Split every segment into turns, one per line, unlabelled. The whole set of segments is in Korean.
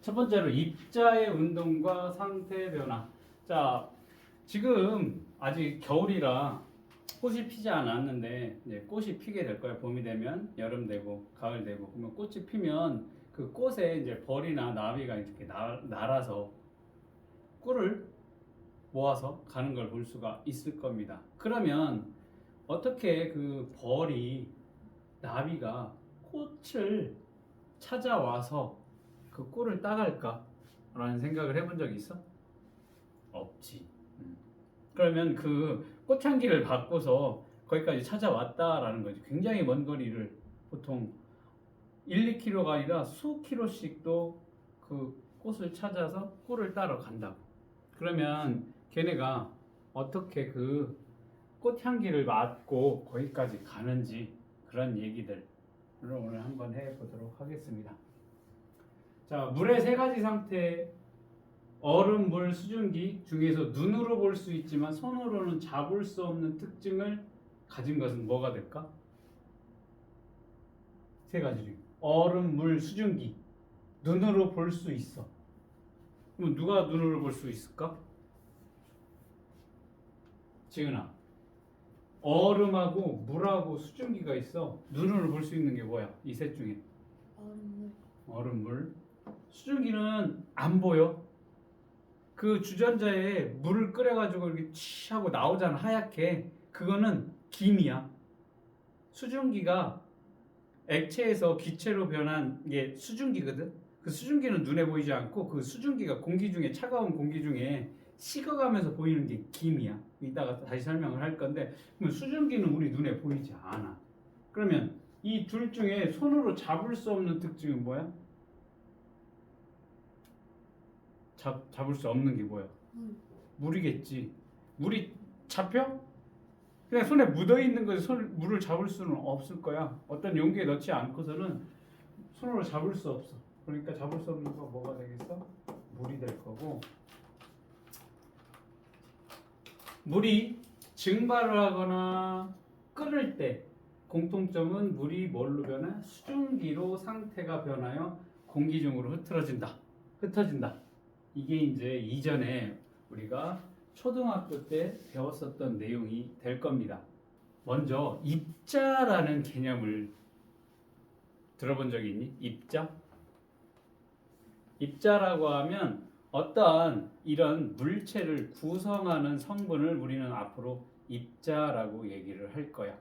첫 번째로 입자의 운동과 상태 변화. 자, 지금 아직 겨울이라 꽃이 피지 않았는데 이제 꽃이 피게 될 거예요. 봄이 되면 여름 되고 가을 되고 그러면 꽃이 피면 그 꽃에 이제 벌이나 나비가 이렇게 날아서 꿀을 모아서 가는 걸 볼 수가 있을 겁니다. 그러면 어떻게 그 벌이 나비가 꽃을 찾아와서 그 꿀을 따갈까? 라는 생각을 해본 적 있어? 없지. 그러면 그 꽃향기를 받고서 거기까지 찾아왔다라는 거지. 굉장히 먼 거리를 보통 1, 2km가 아니라 수 킬로씩도 그 꽃을 찾아서 꿀을 따러 간다고. 그러면 걔네가 어떻게 그 꽃향기를 맡고 거기까지 가는지 그런 얘기들을 오늘 한번 해보도록 하겠습니다. 자, 물의 세 가지 상태, 얼음, 물, 수증기 중에서 눈으로 볼 수 있지만 손으로는 잡을 수 없는 특징을 가진 것은 뭐가 될까? 세 가지 중에 얼음, 물, 수증기 눈으로 볼 수 있어. 그럼 누가 눈으로 볼 수 있을까? 지은아, 얼음하고 물하고 수증기가 있어. 눈으로 볼 수 있는 게 뭐야? 이 셋 중에
얼음물.
얼음, 물, 수증기는 안 보여. 그 주전자에 물을 끓여가지고 이렇게 치 하고 나오잖아, 하얗게. 그거는 김이야. 수증기가 액체에서 기체로 변한 게 수증기거든. 그 수증기는 눈에 보이지 않고 그 수증기가 공기 중에 차가운 공기 중에 식어가면서 보이는 게 김이야. 이따가 다시 설명을 할 건데, 그럼 수증기는 우리 눈에 보이지 않아. 그러면 이 둘 중에 손으로 잡을 수 없는 특징은 뭐야? 잡을 수 없는 게 뭐야? 물이겠지. 물이 잡혀? 그냥 손에 묻어 있는 거지. 물을 잡을 수는 없을 거야. 어떤 용기에 넣지 않고서는 손으로 잡을 수 없어. 그러니까 잡을 수 없는 거 뭐가 되겠어? 물이 될 거고. 물이 증발을 하거나 끓을 때 공통점은 물이 뭘로 변해? 수증기로 상태가 변하여 공기 중으로 흩어진다. 이게 이제 이전에 우리가 초등학교 때 배웠었던 내용이 될 겁니다. 먼저 입자라는 개념을 들어본 적이 있니? 입자? 입자라고 하면 어떠한 이런 물체를 구성하는 성분을 우리는 앞으로 입자라고 얘기를 할 거야.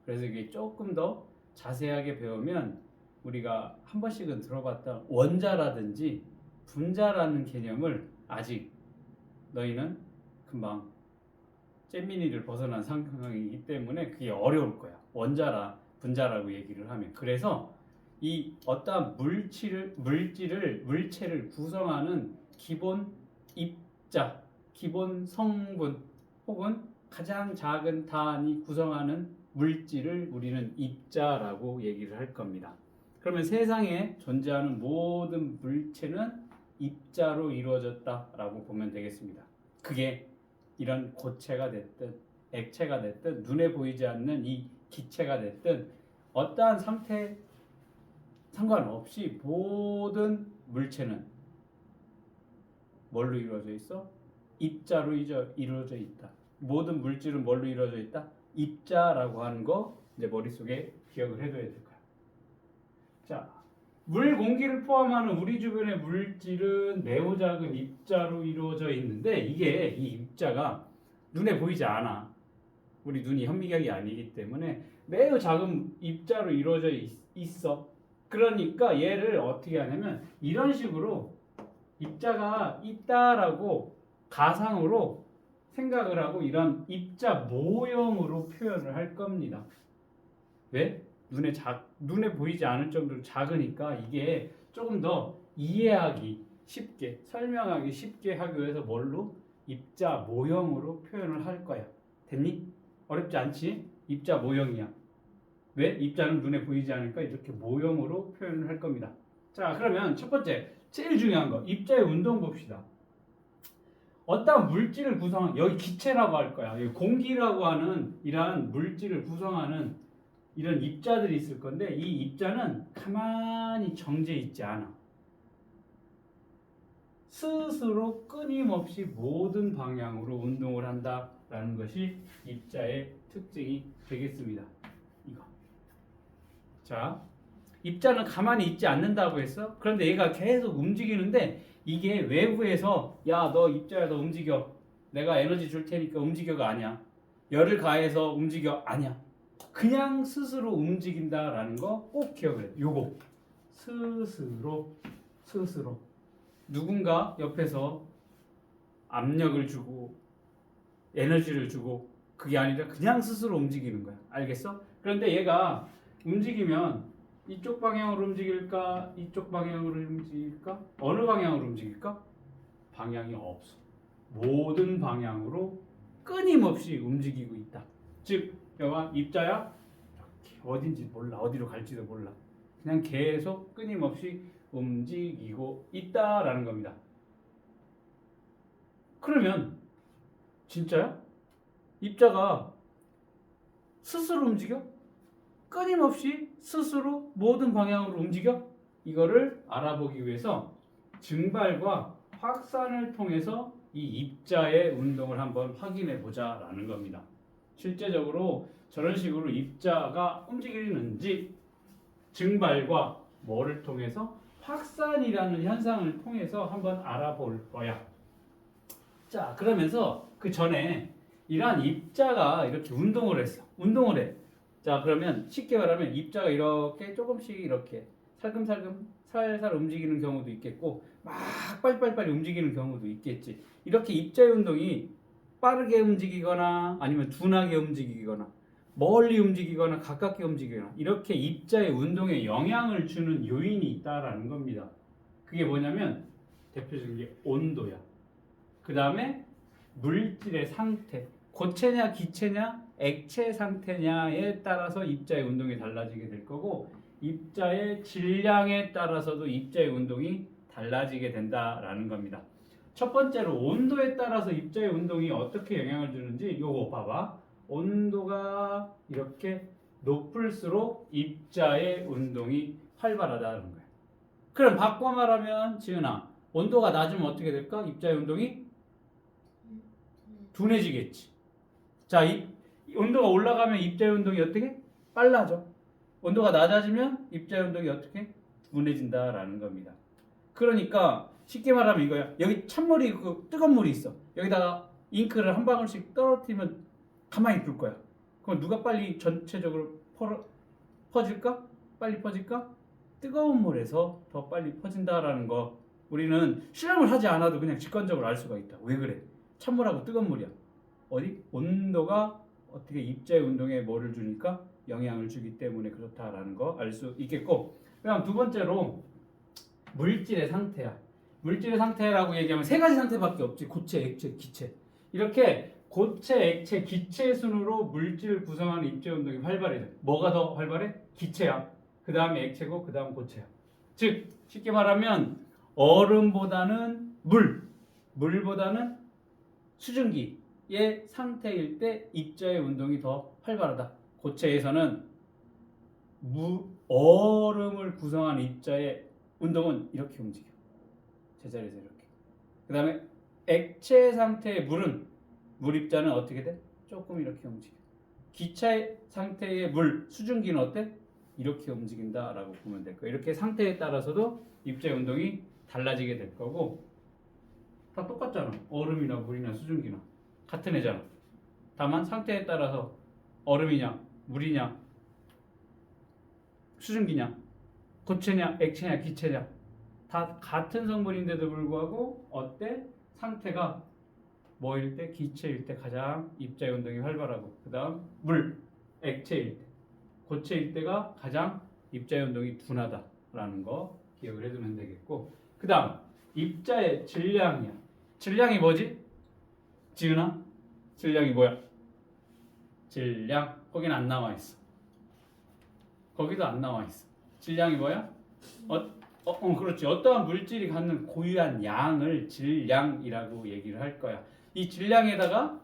그래서 이게 조금 더 자세하게 배우면 우리가 한 번씩은 들어봤던 원자라든지 분자라는 개념을 아직 너희는 금방 잼민이를 벗어난 상황이기 때문에 그게 어려울 거야. 원자라 분자라고 얘기를 하면. 그래서 이 어떠한 물체를 구성하는 기본 입자, 기본 성분 혹은 가장 작은 단위 구성하는 물질을 우리는 입자라고 얘기를 할 겁니다. 그러면 세상에 존재하는 모든 물체는 입자로 이루어졌다라고 보면 되겠습니다. 그게 이런 고체가 됐든 액체가 됐든 눈에 보이지 않는 이 기체가 됐든 어떠한 상태 상관없이 모든 물체는 뭘로 이루어져 있어? 입자로 이루어져 있다. 모든 물질은 뭘로 이루어져 있다? 입자라고 하는 거 이제 머릿속에 기억을 해둬야 될 거야. 자, 물, 공기를 포함하는 우리 주변의 물질은 매우 작은 입자로 이루어져 있는데 이게 이 입자가 눈에 보이지 않아. 우리 눈이 현미경이 아니기 때문에 매우 작은 입자로 이루어져 있어. 그러니까 얘를 어떻게 하냐면 이런 식으로 입자가 있다라고 가상으로 생각을 하고 이런 입자 모형으로 표현을 할 겁니다. 왜? 눈에 보이지 않을 정도로 작으니까 이게 조금 더 이해하기 쉽게, 설명하기 쉽게 하기 위해서 뭘로? 입자 모형으로 표현을 할 거야. 됐니? 어렵지 않지? 입자 모형이야. 왜? 입자는 눈에 보이지 않으니까 이렇게 모형으로 표현을 할 겁니다. 자, 그러면 첫 번째, 제일 중요한 거, 입자의 운동 봅시다. 어떤 물질을 구성한, 여기 기체라고 할 거야. 여기 공기라고 하는 이러한 물질을 구성하는 이런 입자들이 있을 건데 이 입자는 가만히 정지해 있지 않아. 스스로 끊임없이 모든 방향으로 운동을 한다라는 것이 입자의 특징이 되겠습니다. 이거. 자, 입자는 가만히 있지 않는다고 했어. 그런데 얘가 계속 움직이는데 이게 외부에서 야, 너 입자야, 너 움직여. 내가 에너지 줄 테니까 움직여가 아니야. 열을 가해서 움직여 아니야. 그냥 스스로 움직인다라는 거 꼭 기억을 해. 요거 스스로 누군가 옆에서 압력을 주고 에너지를 주고 그게 아니라 그냥 스스로 움직이는 거야. 알겠어? 그런데 얘가 움직이면 이쪽 방향으로 움직일까? 이쪽 방향으로 움직일까? 어느 방향으로 움직일까? 방향이 없어. 모든 방향으로 끊임없이 움직이고 있다. 즉, 여가 입자야 어딘지 몰라. 어디로 갈지도 몰라. 그냥 계속 끊임없이 움직이고 있다라는 겁니다. 그러면 진짜야? 입자가 스스로 움직여? 끊임없이 스스로 모든 방향으로 움직여? 이거를 알아보기 위해서 증발과 확산을 통해서 이 입자의 운동을 한번 확인해 보자라는 겁니다. 실제적으로 저런 식으로 입자가 움직이는지 증발과 뭐를 통해서 확산이라는 현상을 통해서 한번 알아볼 거야. 자, 그러면서 그 전에 이러한 입자가 이렇게 운동을 했어. 운동을 해. 자, 그러면 쉽게 말하면 입자가 이렇게 조금씩 이렇게 살금살금 살살 움직이는 경우도 있겠고 막 빨리빨리 움직이는 경우도 있겠지. 이렇게 입자의 운동이 빠르게 움직이거나 아니면 둔하게 움직이거나 멀리 움직이거나 가깝게 움직이거나 이렇게 입자의 운동에 영향을 주는 요인이 있다라는 겁니다. 그게 뭐냐면 대표적인 게 온도야. 그 다음에 물질의 상태, 고체냐 기체냐 액체 상태냐에 따라서 입자의 운동이 달라지게 될 거고 입자의 질량에 따라서도 입자의 운동이 달라지게 된다라는 겁니다. 첫 번째로 온도에 따라서 입자의 운동이 어떻게 영향을 주는지 요거 봐봐. 온도가 이렇게 높을수록 입자의 운동이 활발하다는 거야. 그럼 바꿔 말하면 지은아, 온도가 낮으면 어떻게 될까? 입자의 운동이 둔해지겠지. 자, 이 온도가 올라가면 입자의 운동이 어떻게? 빨라져. 온도가 낮아지면 입자의 운동이 어떻게? 둔해진다라는 겁니다. 그러니까 쉽게 말하면 이거야. 여기 찬물이 그 뜨거운 물이 있어. 여기다가 잉크를 한 방울씩 떨어뜨리면 가만히 둘 거야. 그럼 누가 빨리 전체적으로 퍼질까? 빨리 퍼질까? 뜨거운 물에서 더 빨리 퍼진다라는 거 우리는 실험을 하지 않아도 그냥 직관적으로 알 수가 있다. 왜 그래? 찬물하고 뜨거운 물이야. 어디? 온도가 어떻게 입자의 운동에 뭐를 주니까 영향을 주기 때문에 그렇다라는 거 알 수 있겠고, 그다음 두 번째로 물질의 상태야. 물질의 상태라고 얘기하면 세 가지 상태밖에 없지. 고체, 액체, 기체. 이렇게 고체, 액체, 기체 순으로 물질을 구성하는 입자의 운동이 활발해져. 뭐가 더 활발해? 기체야. 그 다음에 액체고 그 다음 고체야. 즉 쉽게 말하면 얼음보다는 물보다는 수증기의 상태일 때 입자의 운동이 더 활발하다. 고체에서는 얼음을 구성하는 입자의 운동은 이렇게 움직여. 제자리에서 이렇게. 그 다음에 액체 상태의 물 입자는 어떻게 돼? 조금 이렇게 움직여. 기체 상태의 수증기는 어때? 이렇게 움직인다라고 보면 될 거예요. 이렇게 상태에 따라서도 입자의 운동이 달라지게 될 거고, 다 똑같잖아. 얼음이나 물이나 수증기나 같은 애잖아. 다만 상태에 따라서 얼음이냐 물이냐 수증기냐 고체냐 액체냐 기체냐 다 같은 성분인데도 불구하고 어때? 상태가 뭐일 때? 기체일 때 가장 입자의 운동이 활발하고, 그 다음 액체일 때, 고체일 때가 가장 입자의 운동이 둔하다라는 거 기억을 해두면 되겠고, 그 다음 입자의 질량이야. 질량이 뭐지? 지은아? 질량이 뭐야? 질량. 거기는 안 나와 있어. 거기도 안 나와 있어. 질량이 뭐야? 그렇지. 어떠한 물질이 갖는 고유한 양을 질량이라고 얘기를 할 거야. 이 질량에다가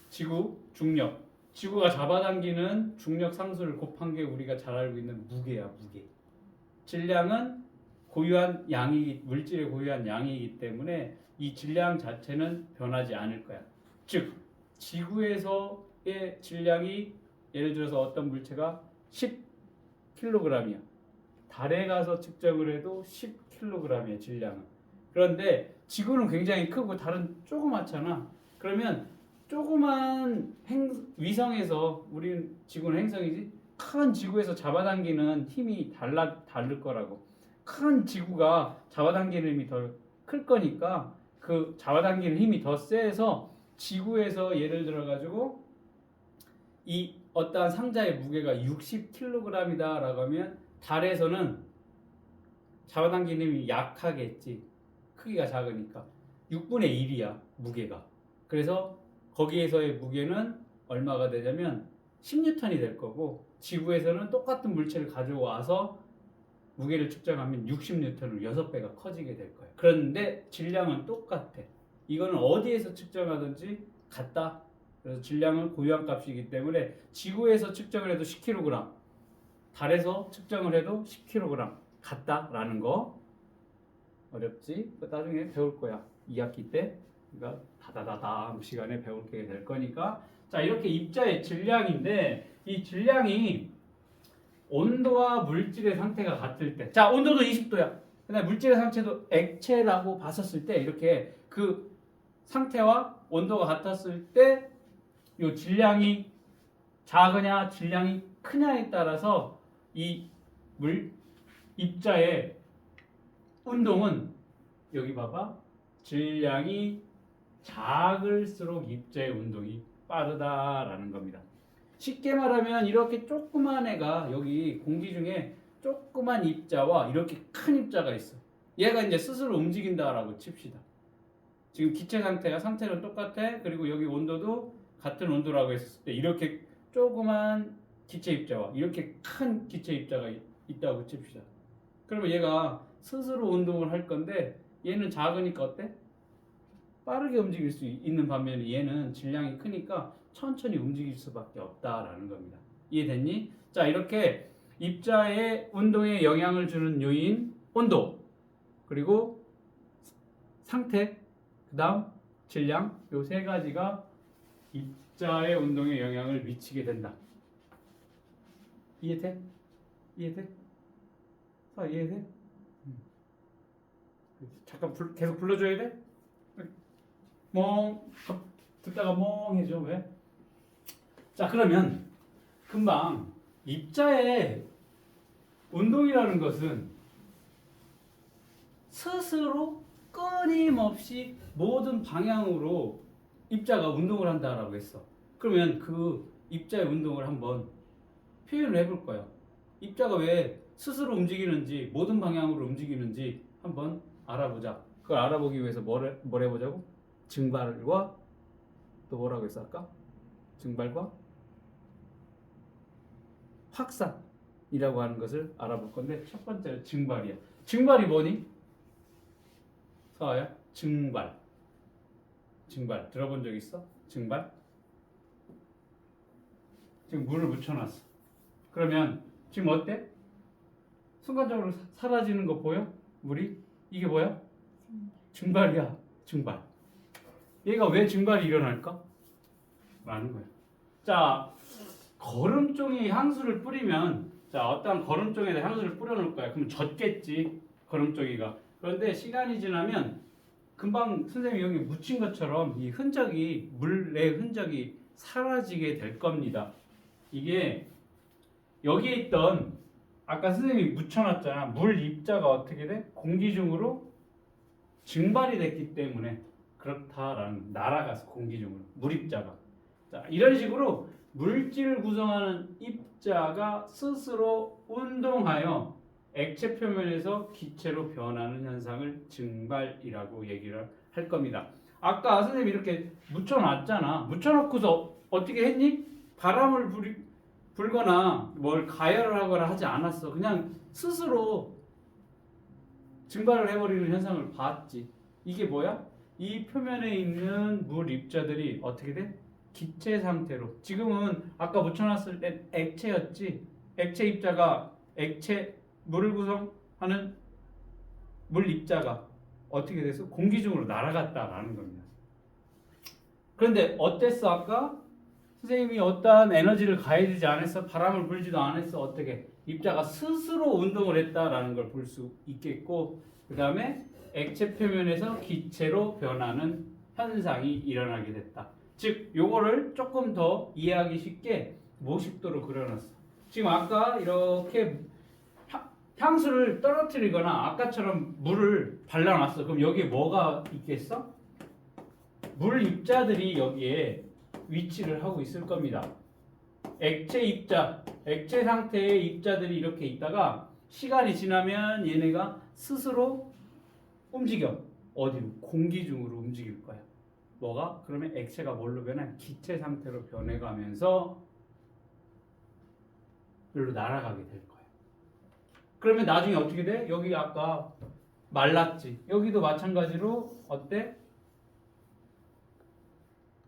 지구, 중력. 지구가 잡아당기는 중력 상수를 곱한 게 우리가 잘 알고 있는 무게야, 무게. 질량은 고유한 양이 물질의 고유한 양이기 때문에 이 질량 자체는 변하지 않을 거야. 즉 지구에서의 질량이 예를 들어서 어떤 물체가 10kg이야. 달에 가서 측정을 해도 10kg의 질량은. 그런데 지구는 굉장히 크고 달은 조그맣잖아. 그러면 조그만 위성에서 우리는 지구는 행성이지 큰 지구에서 잡아당기는 힘이 다를 거라고. 큰 지구가 잡아당기는 힘이 더 클 거니까 그 잡아당기는 힘이 더 세서 지구에서 예를 들어 가지고 이 어떠한 상자의 무게가 60kg이다라고 하면 달에서는 잡아당기는 힘이 약하겠지. 크기가 작으니까 6분의 1이야 무게가. 그래서 거기에서의 무게는 얼마가 되냐면 10N이 될 거고 지구에서는 똑같은 물체를 가져와서 무게를 측정하면 60N으로 6배가 커지게 될 거예요. 그런데 질량은 똑같아. 이거는 어디에서 측정하든지 같다. 그래서 질량은 고유한 값이기 때문에 지구에서 측정을 해도 10kg, 달에서 측정을 해도 10kg 같다라는 거. 어렵지? 나중에 배울 거야. 2학기 때. 그러니까 다다다다 시간에 배우게 될 거니까. 자, 이렇게 입자의 질량인데 이 질량이 온도와 물질의 상태가 같을 때, 자 온도도 20도야. 근데 물질의 상태도 액체라고 봤었을 때 이렇게 그 상태와 온도가 같았을 때 이 질량이 작으냐 질량이 크냐에 따라서 이 입자의 운동은 여기 봐봐 질량이 작을수록 입자의 운동이 빠르다라는 겁니다. 쉽게 말하면 이렇게 조그만 애가 여기 공기 중에 조그만 입자와 이렇게 큰 입자가 있어. 얘가 이제 스스로 움직인다라고 칩시다. 지금 기체 상태는 똑같아. 그리고 여기 온도도 같은 온도라고 했을 때 이렇게 조그만 기체 입자와 이렇게 큰 기체 입자가 있다고 칩시다. 그러면 얘가 스스로 운동을 할 건데 얘는 작으니까 어때? 빠르게 움직일 수 있는 반면에 얘는 질량이 크니까 천천히 움직일 수밖에 없다라는 겁니다. 이해됐니? 자, 이렇게 입자의 운동에 영향을 주는 요인 온도 그리고 상태 그 다음 질량 요 세 가지가 입자의 운동에 영향을 미치게 된다. 이해돼? 이해돼? 이해돼? 잠깐 계속 불러줘야 돼? 멍 듣다가 멍해져. 왜? 자, 그러면 금방 입자의 운동이라는 것은 스스로 끊임없이 모든 방향으로 입자가 운동을 한다라고 했어. 그러면 그 입자의 운동을 한번 표현을 해볼 거야. 입자가 왜 스스로 움직이는지 모든 방향으로 움직이는지 한번 알아보자. 그걸 알아보기 위해서 뭘 해보자고? 증발과 또 뭐라고 했어 아까? 증발과 확산이라고 하는 것을 알아볼 건데 첫 번째는 증발이야. 증발이 뭐니? 서아야? 증발 들어본 적 있어? 증발? 지금 물을 묻혀놨어. 그러면 지금 어때? 순간적으로 사라지는 거 보여? 물이? 이게 뭐야? 증발이야. 증발. 얘가 왜 증발이 일어날까? 라는 거야. 자, 거름종이 향수를 뿌리면 자 어떤 거름종에다 향수를 뿌려놓을 거야. 그럼 젖겠지 거름종이가. 그런데 시간이 지나면 금방 선생님이 여기 묻힌 것처럼 이 흔적이 물의 흔적이 사라지게 될 겁니다. 이게 여기에 있던 아까 선생님이 묻혀놨잖아. 물 입자가 어떻게 돼? 공기 중으로 증발이 됐기 때문에 그렇다라는 날아가서 공기 중으로 물 입자가. 자, 이런 식으로 물질을 구성하는 입자가 스스로 운동하여 액체 표면에서 기체로 변하는 현상을 증발이라고 얘기를 할 겁니다. 아까 선생님이 이렇게 묻혀놨잖아. 묻혀놓고서 어떻게 했니? 바람을 불거나 뭘 가열을 하거나 하지 않았어. 그냥 스스로 증발을 해버리는 현상을 봤지. 이게 뭐야? 이 표면에 있는 물 입자들이 어떻게 돼? 기체 상태로. 지금은 아까 묻혀놨을 때 액체였지. 액체 입자가 물을 구성하는 물 입자가 어떻게 돼서 공기 중으로 날아갔다라는 겁니다. 그런데 어땠어 아까? 선생님이 어떠한 에너지를 가해주지 않았어? 바람을 불지도 않았어? 어떻게? 입자가 스스로 운동을 했다라는 걸 볼 수 있겠고, 그 다음에 액체 표면에서 기체로 변하는 현상이 일어나게 됐다. 즉, 요거를 조금 더 이해하기 쉽게 모식도로 그려놨어. 지금 아까 이렇게 향수를 떨어뜨리거나 아까처럼 물을 발라놨어. 그럼 여기에 뭐가 있겠어? 물 입자들이 여기에 위치를 하고 있을 겁니다. 액체 입자, 액체 상태의 입자들이 이렇게 있다가 시간이 지나면 얘네가 스스로 움직여. 어디로? 공기 중으로 움직일 거야. 뭐가? 그러면 액체가 뭘로 변해? 기체 상태로 변해가면서 여기로 날아가게 될 거야. 그러면 나중에 어떻게 돼? 여기 아까 말랐지. 여기도 마찬가지로 어때?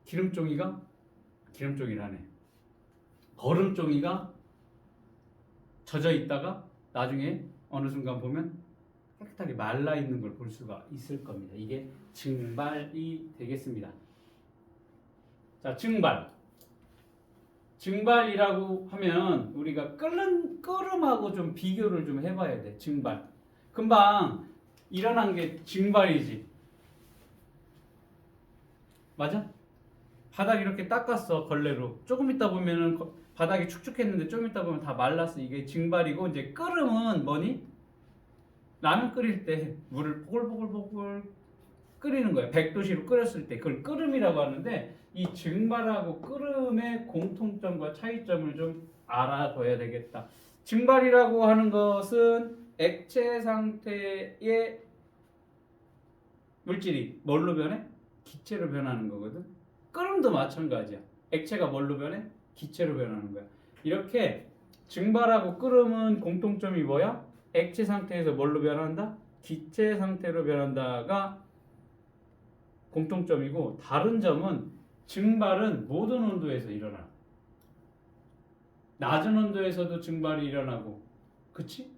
기름종이라네. 거름종이가 젖어 있다가 나중에 어느 순간 보면 깨끗하게 말라 있는 걸 볼 수가 있을 겁니다. 이게 증발이 되겠습니다. 자, 증발이라고 하면 우리가 끓음하고 좀 비교를 좀 해봐야 돼. 증발. 금방 일어난 게 증발이지. 맞아? 바닥 이렇게 닦았어, 걸레로. 조금 있다 보면은 바닥이 축축했는데 좀 있다 보면 다 말랐어. 이게 증발이고, 이제 끓음은 뭐니? 라면 끓일 때 물을 보글보글 끓이는 거야. 100도씨로 끓였을 때 그걸 끓음이라고 하는데, 이 증발하고 끓음의 공통점과 차이점을 좀 알아둬야 되겠다. 증발이라고 하는 것은 액체 상태의 물질이 뭘로 변해? 기체로 변하는 거거든. 끓음도 마찬가지야. 액체가 뭘로 변해? 기체로 변하는 거야. 이렇게 증발하고 끓음은 공통점이 뭐야? 액체 상태에서 뭘로 변한다? 기체 상태로 변한다가 공통점이고, 다른 점은 증발은 모든 온도에서 일어나. 낮은 온도에서도 증발이 일어나고, 그치?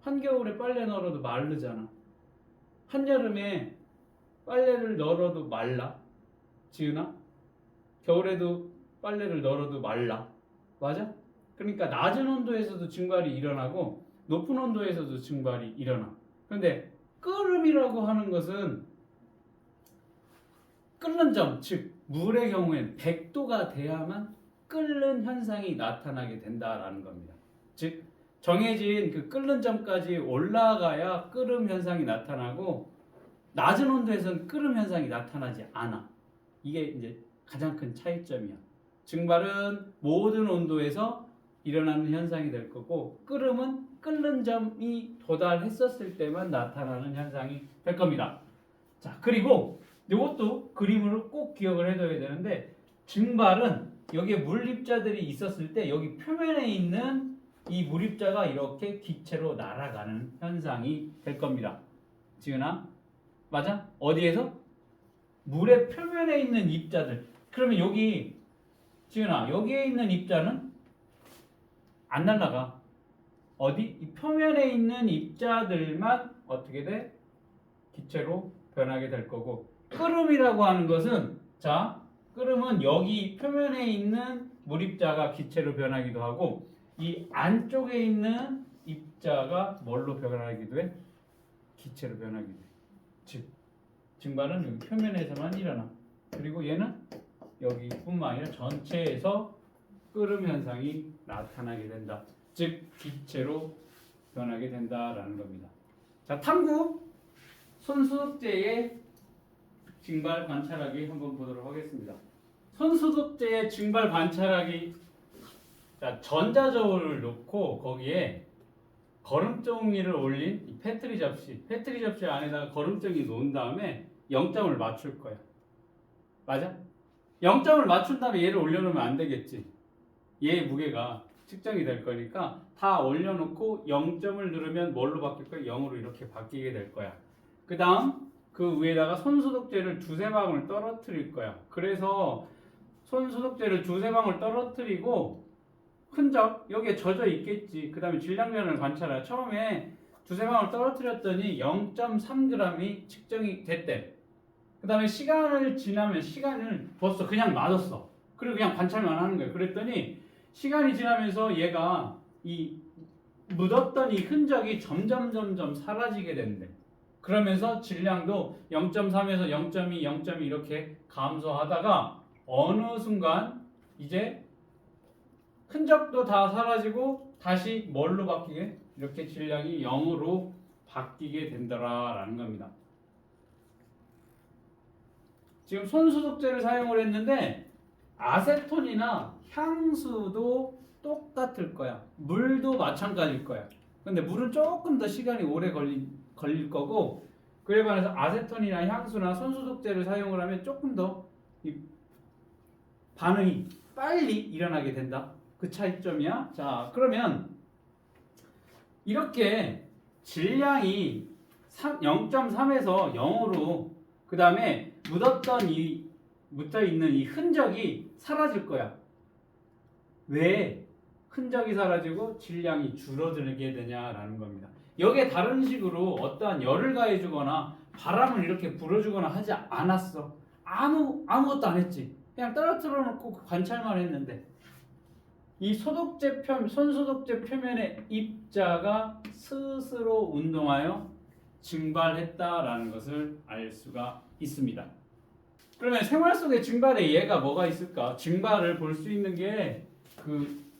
한겨울에 빨래 널어도 마르잖아. 한여름에 빨래를 널어도 말라. 지은아? 겨울에도 빨래를 널어도 말라. 맞아? 그러니까 낮은 온도에서도 증발이 일어나고 높은 온도에서도 증발이 일어나. 그런데 끓음이라고 하는 것은 끓는 점, 즉 물의 경우에는 100도가 돼야만 끓는 현상이 나타나게 된다라는 겁니다. 즉 정해진 그 끓는 점까지 올라가야 끓음 현상이 나타나고, 낮은 온도에서는 끓음 현상이 나타나지 않아. 이게 이제 가장 큰 차이점이야. 증발은 모든 온도에서 일어나는 현상이 될 거고, 끓음은 끓는 점이 도달했었을 때만 나타나는 현상이 될 겁니다. 자, 그리고 이것도 그림으로 꼭 기억을 해둬야 되는데, 증발은 여기에 물입자들이 있었을 때 여기 표면에 있는 이 물입자가 이렇게 기체로 날아가는 현상이 될 겁니다. 지은아, 맞아? 어디에서? 물의 표면에 있는 입자들. 그러면 여기 지은아, 여기에 있는 입자는 안 날아가. 어디? 이 표면에 있는 입자들만 어떻게 돼? 기체로 변하게 될 거고, 끓음이라고 하는 것은, 자, 끓음은 여기 표면에 있는 물입자가 기체로 변하기도 하고, 이 안쪽에 있는 입자가 뭘로 변하기도 해? 기체로 변하기도 해. 즉 증발은 여기 표면에서만 일어나. 그리고 얘는 여기뿐만 아니라 전체에서 끓음 현상이 나타나게 된다. 즉 기체로 변하게 된다라는 겁니다. 자, 탐구 손소독제의 증발 관찰하기 한번 보도록 하겠습니다. 손소독제의 증발 관찰하기. 자, 전자저울을 놓고 거기에 거름종이를 올린 이 패트리 접시 안에다가 거름종이 놓은 다음에 0점을 맞출 거야. 맞아? 0점을 맞춘 다음에 얘를 올려놓으면 안 되겠지. 얘의 무게가 측정이 될 거니까 다 올려놓고 0점을 누르면 뭘로 바뀔 거야? 0으로 이렇게 바뀌게 될 거야. 그 다음 그 위에다가 손소독제를 두세 방울 떨어뜨릴 거야. 그래서 손소독제를 두세 방울 떨어뜨리고 흔적 여기에 젖어 있겠지. 그 다음에 질량면을 관찰해. 처음에 두세 방울 떨어뜨렸더니 0.3g이 측정이 됐대. 그 다음에 시간을 지나면 시간을 벌써 그냥 놔뒀어. 그리고 그냥 관찰만 하는 거예요. 그랬더니 시간이 지나면서 얘가 이 묻었던 이 흔적이 점점 사라지게 된대. 그러면서 질량도 0.3에서 0.2, 0.2 이렇게 감소하다가 어느 순간 이제 흔적도 다 사라지고 다시 뭘로 바뀌게? 이렇게 질량이 0으로 바뀌게 된다라는 겁니다. 지금 손소독제를 사용을 했는데 아세톤이나 향수도 똑같을 거야. 물도 마찬가지일 거야. 근데 물은 조금 더 시간이 오래 걸릴 거고, 그에 반해서 아세톤이나 향수나 손소독제를 사용을 하면 조금 더 이 반응이 빨리 일어나게 된다. 그 차이점이야. 자, 그러면 이렇게 질량이 0.3에서 0으로 그 다음에 묻어있는 이 흔적이 사라질 거야. 왜 흔적이 사라지고 질량이 줄어들게 되냐라는 겁니다. 여기에 다른 식으로 어떠한 열을 가해주거나 바람을 이렇게 불어주거나 하지 않았어. 아무것도 안 했지. 그냥 떨어뜨려 놓고 관찰만 했는데 이 손소독제 표면의 입자가 스스로 운동하여 증발했다라는 것을 알 수가 있습니다. 그러면 생활 속의 증발에 얘가 뭐가 있을까? 증발을 볼 수 있는 게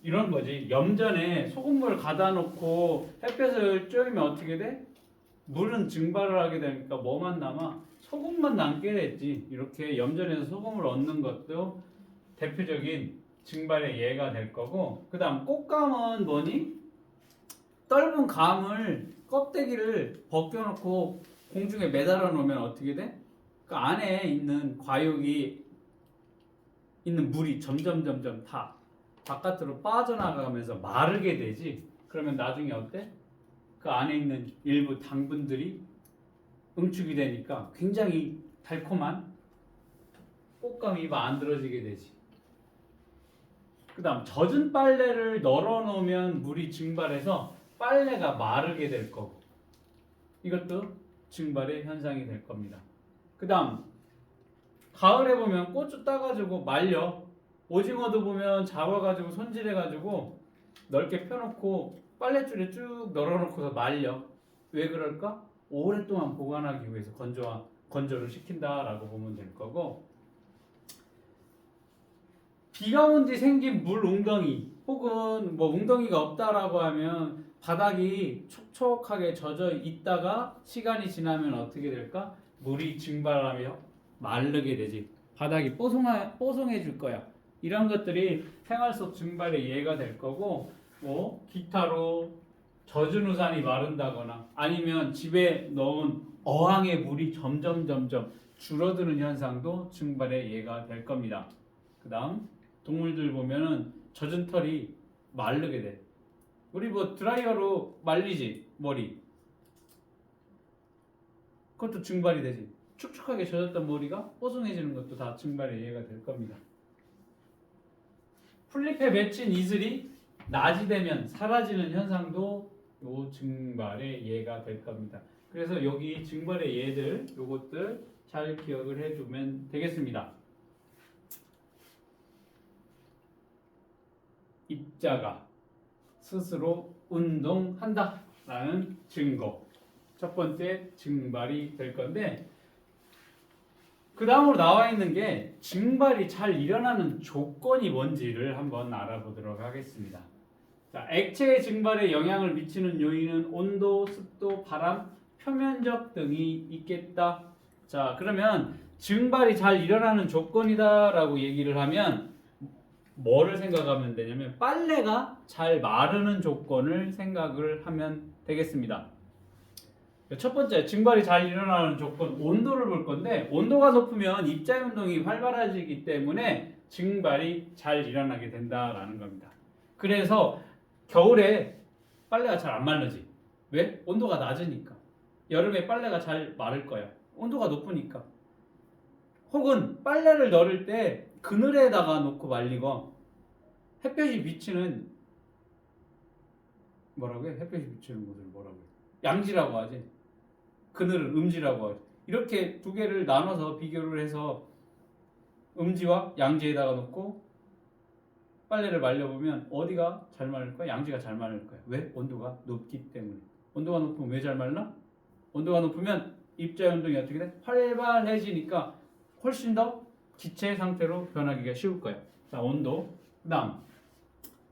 이런 거지. 염전에 소금물 가다 놓고 햇볕을 쬐면 어떻게 돼? 물은 증발을 하게 되니까 뭐만 남아? 소금만 남게 됐지. 이렇게 염전에서 소금을 얻는 것도 대표적인 증발의 예가 될 거고, 그 다음 꽃감은 뭐니? 떫은 감을 껍데기를 벗겨놓고 공중에 매달아 놓으면 어떻게 돼? 그 안에 있는 과육이 있는 물이 점점 다 바깥으로 빠져나가면서 마르게 되지. 그러면 나중에 어때? 그 안에 있는 일부 당분들이 응축이 되니까 굉장히 달콤한 꽃감이 만들어지게 되지. 그 다음 젖은 빨래를 널어 놓으면 물이 증발해서 빨래가 마르게 될 거고, 이것도 증발의 현상이 될 겁니다. 그 다음 가을에 보면 고추 따가지고 말려. 오징어도 보면 잡아가지고 손질해가지고 넓게 펴놓고 빨랫줄에 쭉 널어놓고서 말려. 왜 그럴까? 오랫동안 보관하기 위해서 건조를 시킨다라고 보면 될 거고, 비가 온 뒤 생긴 물 웅덩이 혹은 뭐 웅덩이가 없다라고 하면 바닥이 촉촉하게 젖어 있다가 시간이 지나면 어떻게 될까? 물이 증발하며 마르게 되지. 바닥이 뽀송해질 거야. 이런 것들이 생활 속 증발의 예가 될 거고, 뭐 기타로 젖은 우산이 마른다거나 아니면 집에 넣은 어항의 물이 점점 줄어드는 현상도 증발의 예가 될 겁니다. 그 다음 동물들 보면은 젖은 털이 마르게 돼. 우리 뭐 드라이어로 말리지 머리. 그것도 증발이 되지. 축축하게 젖었던 머리가 뽀송해지는 것도 다 증발의 예가 될 겁니다. 풀잎에 맺힌 이슬이 낮이 되면 사라지는 현상도 요 증발의 예가 될 겁니다. 그래서 여기 증발의 예들 요것들 잘 기억을 해주면 되겠습니다. 입자가 스스로 운동한다 라는 증거, 첫 번째 증발이 될 건데, 그 다음으로 나와 있는 게 증발이 잘 일어나는 조건이 뭔지를 한번 알아보도록 하겠습니다. 자, 액체의 증발에 영향을 미치는 요인은 온도, 습도, 바람, 표면적 등이 있겠다. 자, 그러면 증발이 잘 일어나는 조건이다 라고 얘기를 하면 뭐를 생각하면 되냐면 빨래가 잘 마르는 조건을 생각을 하면 되겠습니다. 첫 번째, 증발이 잘 일어나는 조건, 온도를 볼 건데, 온도가 높으면 입자 운동이 활발해지기 때문에 증발이 잘 일어나게 된다라는 겁니다. 그래서 겨울에 빨래가 잘 안 마르지. 왜? 온도가 낮으니까. 여름에 빨래가 잘 마를 거야. 온도가 높으니까. 혹은 빨래를 널을 때 그늘에다가 놓고 말리고, 햇볕이 비치는 햇볕이 비치는 곳을 뭐라고 해? 양지라고 하지. 그늘은 음지라고 하지. 이렇게 두 개를 나눠서 비교를 해서 음지와 양지에다가 놓고 빨래를 말려보면 어디가 잘 마를 거야? 양지가 잘 마를 거야. 왜? 온도가 높기 때문에. 온도가 높으면 왜 잘 말라? 온도가 높으면 입자의 운동이 어떻게 돼? 활발해지니까 훨씬 더 기체 상태로 변하기가 쉬울 거야. 자, 온도. 그 다음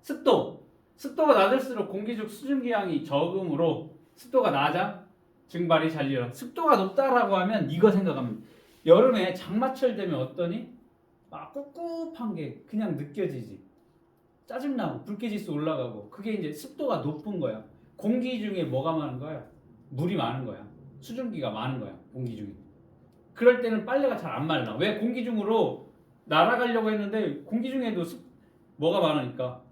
습도. 습도가 낮을수록 공기 중 수증기량이 적으므로 습도가 낮아 증발이 잘 일어나. 습도가 높다라고 하면 이거 생각하면 여름에 장마철 되면 어떠니? 막 꿉꿉한 게 그냥 느껴지지. 짜증나고 불쾌지수 올라가고 그게 이제 습도가 높은 거야. 공기 중에 뭐가 많은 거야? 물이 많은 거야. 수증기가 많은 거야. 공기 중에. 그럴 때는 빨래가 잘 안 말라. 왜? 공기 중으로 날아가려고 했는데 공기 중에도 뭐가 많으니까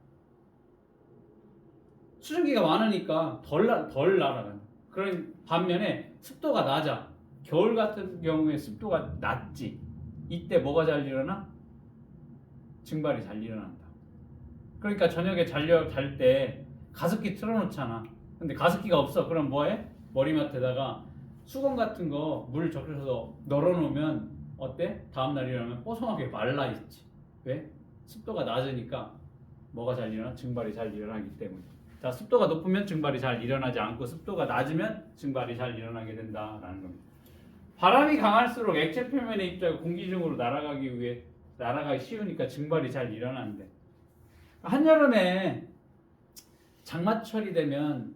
수증기가 많으니까 덜 날아가는. 그런 반면에 습도가 낮아. 겨울 같은 경우에 습도가 낮지. 이때 뭐가 잘 일어나? 증발이 잘 일어난다. 그러니까 저녁에 잘 때 가습기 틀어놓잖아. 근데 가습기가 없어. 그럼 뭐해? 머리맡에다가 수건 같은 거 물 적셔서 널어놓으면 어때? 다음날 일어나면 뽀송하게 말라있지. 왜? 습도가 낮으니까 뭐가 잘 일어나? 증발이 잘 일어나기 때문에. 자, 습도가 높으면 증발이 잘 일어나지 않고 습도가 낮으면 증발이 잘 일어나게 된다라는 겁니다. 바람이 강할수록 액체 표면의 입자가 공기 중으로 날아가기 쉬우니까 증발이 잘 일어나는데 한여름에 장마철이 되면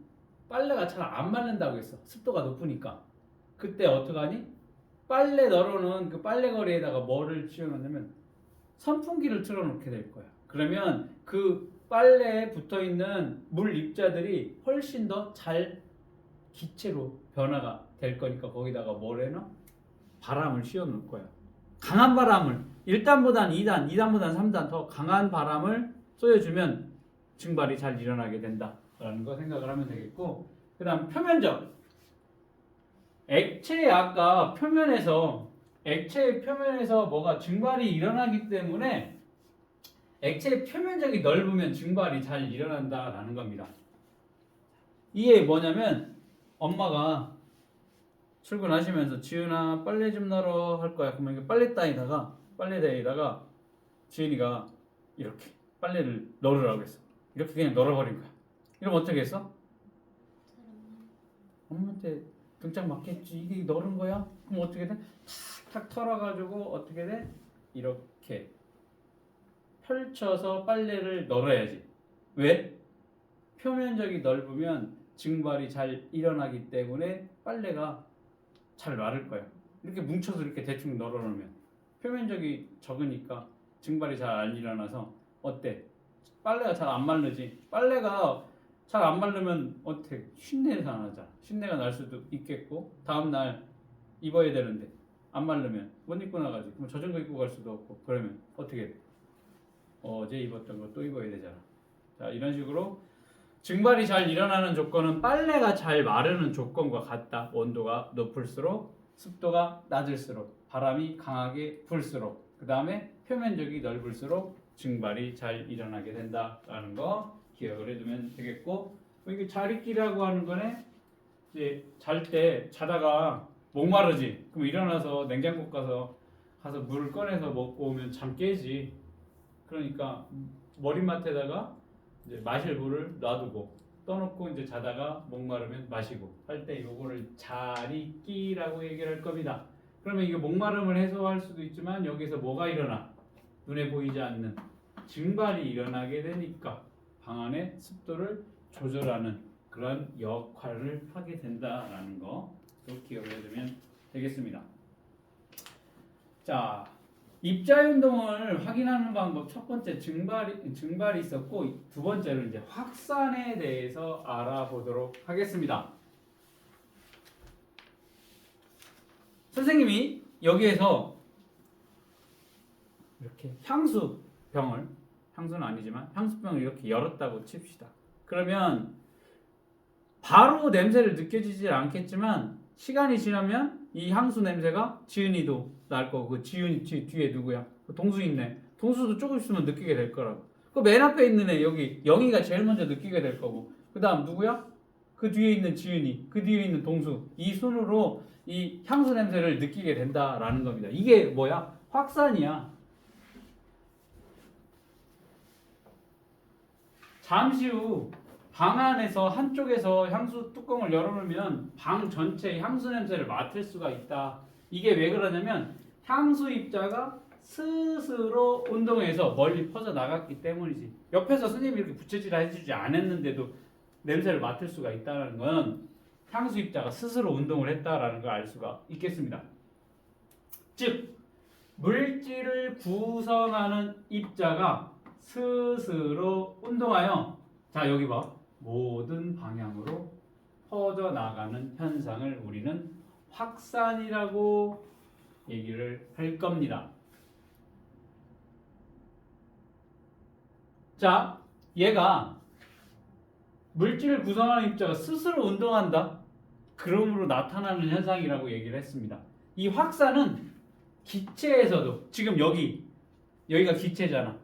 빨래가 잘 안 마른다고 했어. 습도가 높으니까. 그때 어떡하니? 빨래 널어놓은 그 빨래거리에다가 뭐를 씌워놓냐면 선풍기를 틀어놓게 될 거야. 그러면 그 빨래에 붙어있는 물 입자들이 훨씬 더 잘 기체로 변화가 될 거니까 거기다가 뭘 해놔? 바람을 씌워놓을 거야. 강한 바람을 1단보단 2단, 2단보단 3단 더 강한 바람을 쏘여주면 증발이 잘 일어나게 된다라는 거 생각을 하면 되겠고, 그 다음 표면적. 액체의 표면에서 뭐가 증발이 일어나기 때문에 액체의 표면적이 넓으면 증발이 잘 일어난다라는 겁니다. 이게 뭐냐면 엄마가 출근하시면서 지은아 빨래 좀 널어 할 거야. 그러면 빨래대에다가 지은이가 이렇게 빨래를 널으라고 했어. 이렇게 그냥 널어버린 거야. 이러면 어떻게 했어? 엄마한테 등짝 맞겠지. 이게 널은 거야? 그럼 어떻게 돼? 탁 털어가지고 어떻게 돼? 이렇게 펼쳐서 빨래를 널어야지. 왜? 표면적이 넓으면 증발이 잘 일어나기 때문에 빨래가 잘 마를 거야. 이렇게 뭉쳐서 이렇게 대충 널어놓으면 표면적이 적으니까 증발이 잘 안 일어나서 어때? 빨래가 잘 안 마르지. 빨래가 잘 안 마르면 어때? 쉰내가 나잖아. 쉰내가 날 수도 있겠고 다음날 입어야 되는데 안 마르면 못 입고 나가지. 그럼 젖은 거 입고 갈 수도 없고 그러면 어떻게 돼? 어제 입었던 거 또 입어야 되잖아. 자, 이런 식으로 증발이 잘 일어나는 조건은 빨래가 잘 마르는 조건과 같다. 온도가 높을수록, 습도가 낮을수록, 바람이 강하게 불수록, 그 다음에 표면적이 넓을수록 증발이 잘 일어나게 된다라는 거 기억을 해두면 되겠고, 이게 자리끼라고 하는 거네. 이제 잘 때 자다가 목마르지. 그럼 일어나서 냉장고 가서 물을 꺼내서 먹고 오면 잠 깨지. 그러니까 머리맡에다가 이제 마실 물을 놔두고 떠놓고 이제 자다가 목마르면 마시고 할 때 요거를 자리끼라고 얘기를 할 겁니다. 그러면 이게 목마름을 해소할 수도 있지만 여기서 뭐가 일어나? 눈에 보이지 않는 증발이 일어나게 되니까 방 안의 습도를 조절하는 그런 역할을 하게 된다라는 거 기억을 해두면 되겠습니다. 자, 입자의 운동을 확인하는 방법 첫 번째 증발이 있었고 두 번째로 이제 확산에 대해서 알아보도록 하겠습니다. 선생님이 여기에서 이렇게 향수는 아니지만 향수병을 이렇게 열었다고 칩시다. 그러면 바로 냄새를 느껴지지 않겠지만 시간이 지나면 이 향수 냄새가 지은이도 날 거고 그 지은이 뒤에 누구야? 동수 있네. 동수도 조금 있으면 느끼게 될 거라고. 그 맨 앞에 있는 애 여기 영희가 제일 먼저 느끼게 될 거고 그 다음 누구야? 그 뒤에 있는 지은이, 그 뒤에 있는 동수, 이 순으로 이 향수 냄새를 느끼게 된다라는 겁니다. 이게 뭐야? 확산이야. 잠시 후 방 안에서 한쪽에서 향수 뚜껑을 열어놓으면 방 전체의 향수 냄새를 맡을 수가 있다. 이게 왜 그러냐면 향수 입자가 스스로 운동해서 멀리 퍼져 나갔기 때문이지. 옆에서 스님이 이렇게 부채질을 해주지 않았는데도 냄새를 맡을 수가 있다는 건 향수 입자가 스스로 운동을 했다라는 걸 알 수가 있겠습니다. 즉 물질을 구성하는 입자가 스스로 운동하여, 자 여기 봐, 모든 방향으로 퍼져나가는 현상을 우리는 확산이라고 얘기를 할 겁니다. 자, 얘가 물질을 구성하는 입자가 스스로 운동한다. 그러므로 나타나는 현상이라고 얘기를 했습니다. 이 확산은 기체에서도, 지금 여기가 기체잖아.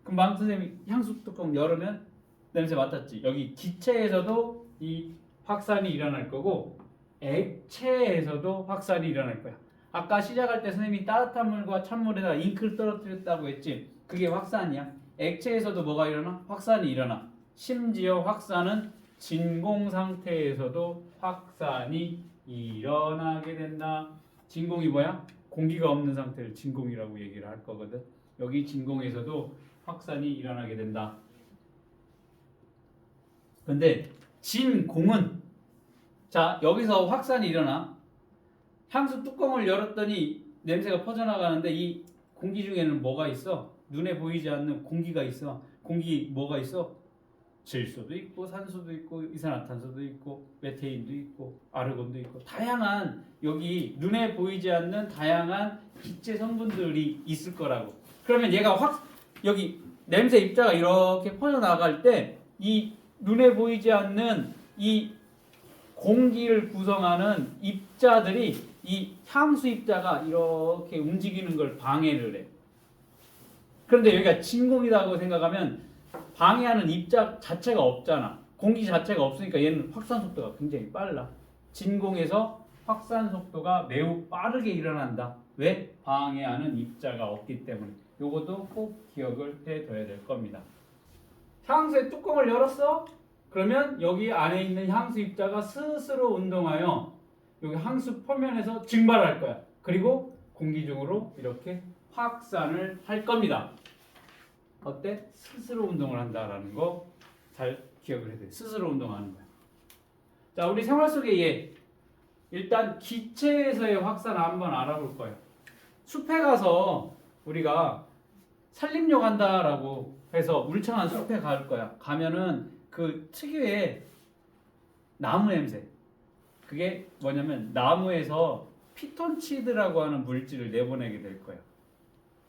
그럼 방 선생님이 향수 뚜껑 열으면 냄새 맡았지. 여기 기체에서도 이 확산이 일어날 거고 액체에서도 확산이 일어날 거야. 아까 시작할 때 선생님이 따뜻한 물과 찬물에다가 잉크를 떨어뜨렸다고 했지. 그게 확산이야. 액체에서도 뭐가 일어나? 확산이 일어나. 심지어 확산은 진공 상태에서도 확산이 일어나게 된다. 진공이 뭐야? 공기가 없는 상태를 진공이라고 얘기를 할 거거든. 여기 진공에서도 확산이 일어나게 된다. 근데 진공은, 자 여기서 확산이 일어나. 향수 뚜껑을 열었더니 냄새가 퍼져나가는데 이 공기 중에는 뭐가 있어? 눈에 보이지 않는 공기가 있어. 공기 뭐가 있어? 질소도 있고 산소도 있고 이산화탄소도 있고 메테인도 있고 아르곤도 있고 다양한, 여기 눈에 보이지 않는 다양한 기체 성분들이 있을 거라고. 그러면 얘가 여기 냄새 입자가 이렇게 퍼져나갈 때 이 눈에 보이지 않는 이 공기를 구성하는 입자들이 이 향수 입자가 이렇게 움직이는 걸 방해를 해. 그런데 여기가 진공이라고 생각하면 방해하는 입자 자체가 없잖아. 공기 자체가 없으니까 얘는 확산 속도가 굉장히 빨라. 진공에서 확산 속도가 매우 빠르게 일어난다. 왜? 방해하는 입자가 없기 때문에. 요것도 꼭 기억을 해둬야 될 겁니다. 향수의 뚜껑을 열었어? 그러면 여기 안에 있는 향수 입자가 스스로 운동하여 여기 향수 표면에서 증발할 거야. 그리고 공기 중으로 이렇게 확산을 할 겁니다. 어때? 스스로 운동을 한다라는 거 잘 기억을 해야 돼. 스스로 운동하는 거야. 자, 우리 생활 속의 얘. 일단 기체에서의 확산을 한번 알아볼 거예요. 숲에 가서 우리가 산림욕 한다라고 해서 울창한 숲에 갈 거야. 가면은 그 특유의 나무 냄새. 그게 뭐냐면 나무에서 피톤치드라고 하는 물질을 내보내게 될 거예요.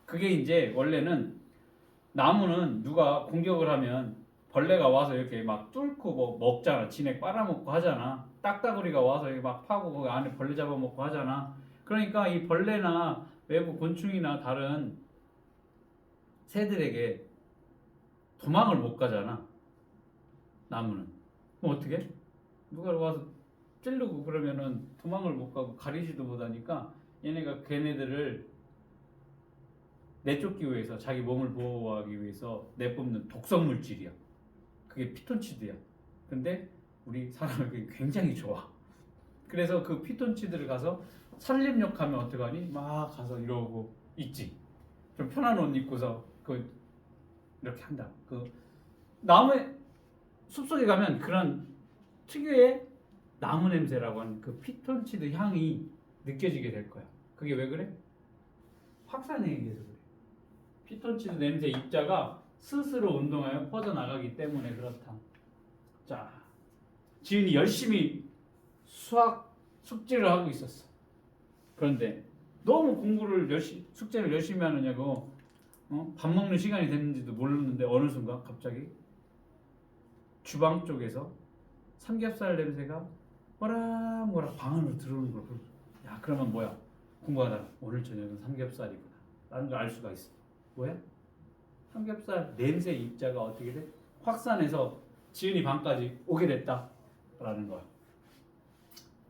그게 이제 원래는 나무는 누가 공격을 하면 벌레가 와서 이렇게 막 뚫고 뭐 먹잖아. 진액 빨아먹고 하잖아. 딱따구리가 와서 이렇게 막 파고 거기 안에 벌레 잡아먹고 하잖아. 그러니까 이 벌레나 외부 곤충이나 다른 새들에게 도망을 못 가잖아. 나무는. 그럼 어떻게 해? 누가 와서 찌르고 그러면은 도망을 못 가고 가리지도 못하니까 얘네가 걔네들을 내쫓기 위해서, 자기 몸을 보호하기 위해서 내뿜는 독성 물질이야. 그게 피톤치드야. 근데 우리 사람에게 굉장히 좋아. 그래서 그 피톤치드를 가서 산림욕 하면 어떡하니? 막 가서 이러고 있지. 좀 편한 옷 입고서 이렇게 한다. 그 나무에 숲속에 가면 그런 특유의 나무 냄새라고 하는 그 피톤치드 향이 느껴지게 될 거야. 그게 왜 그래? 확산에 의해서 그래. 피톤치드 냄새 입자가 스스로 운동하여 퍼져나가기 때문에 그렇다. 자, 지은이 열심히 수학 숙제를 하고 있었어. 그런데 너무 숙제를 열심히 하느냐고, 밥 먹는 시간이 됐는지도 모르는데 어느 순간 갑자기 주방 쪽에서 삼겹살 냄새가 뭐라 방 안으로 들어오는 걸 보고, 야 그러면 뭐야? 공부하다가 오늘 저녁은 삼겹살이구나 라는 걸 알 수가 있어. 뭐야? 삼겹살 냄새 입자가 어떻게 돼? 확산해서 지은이 방까지 오게 됐다. 거야라는 거야.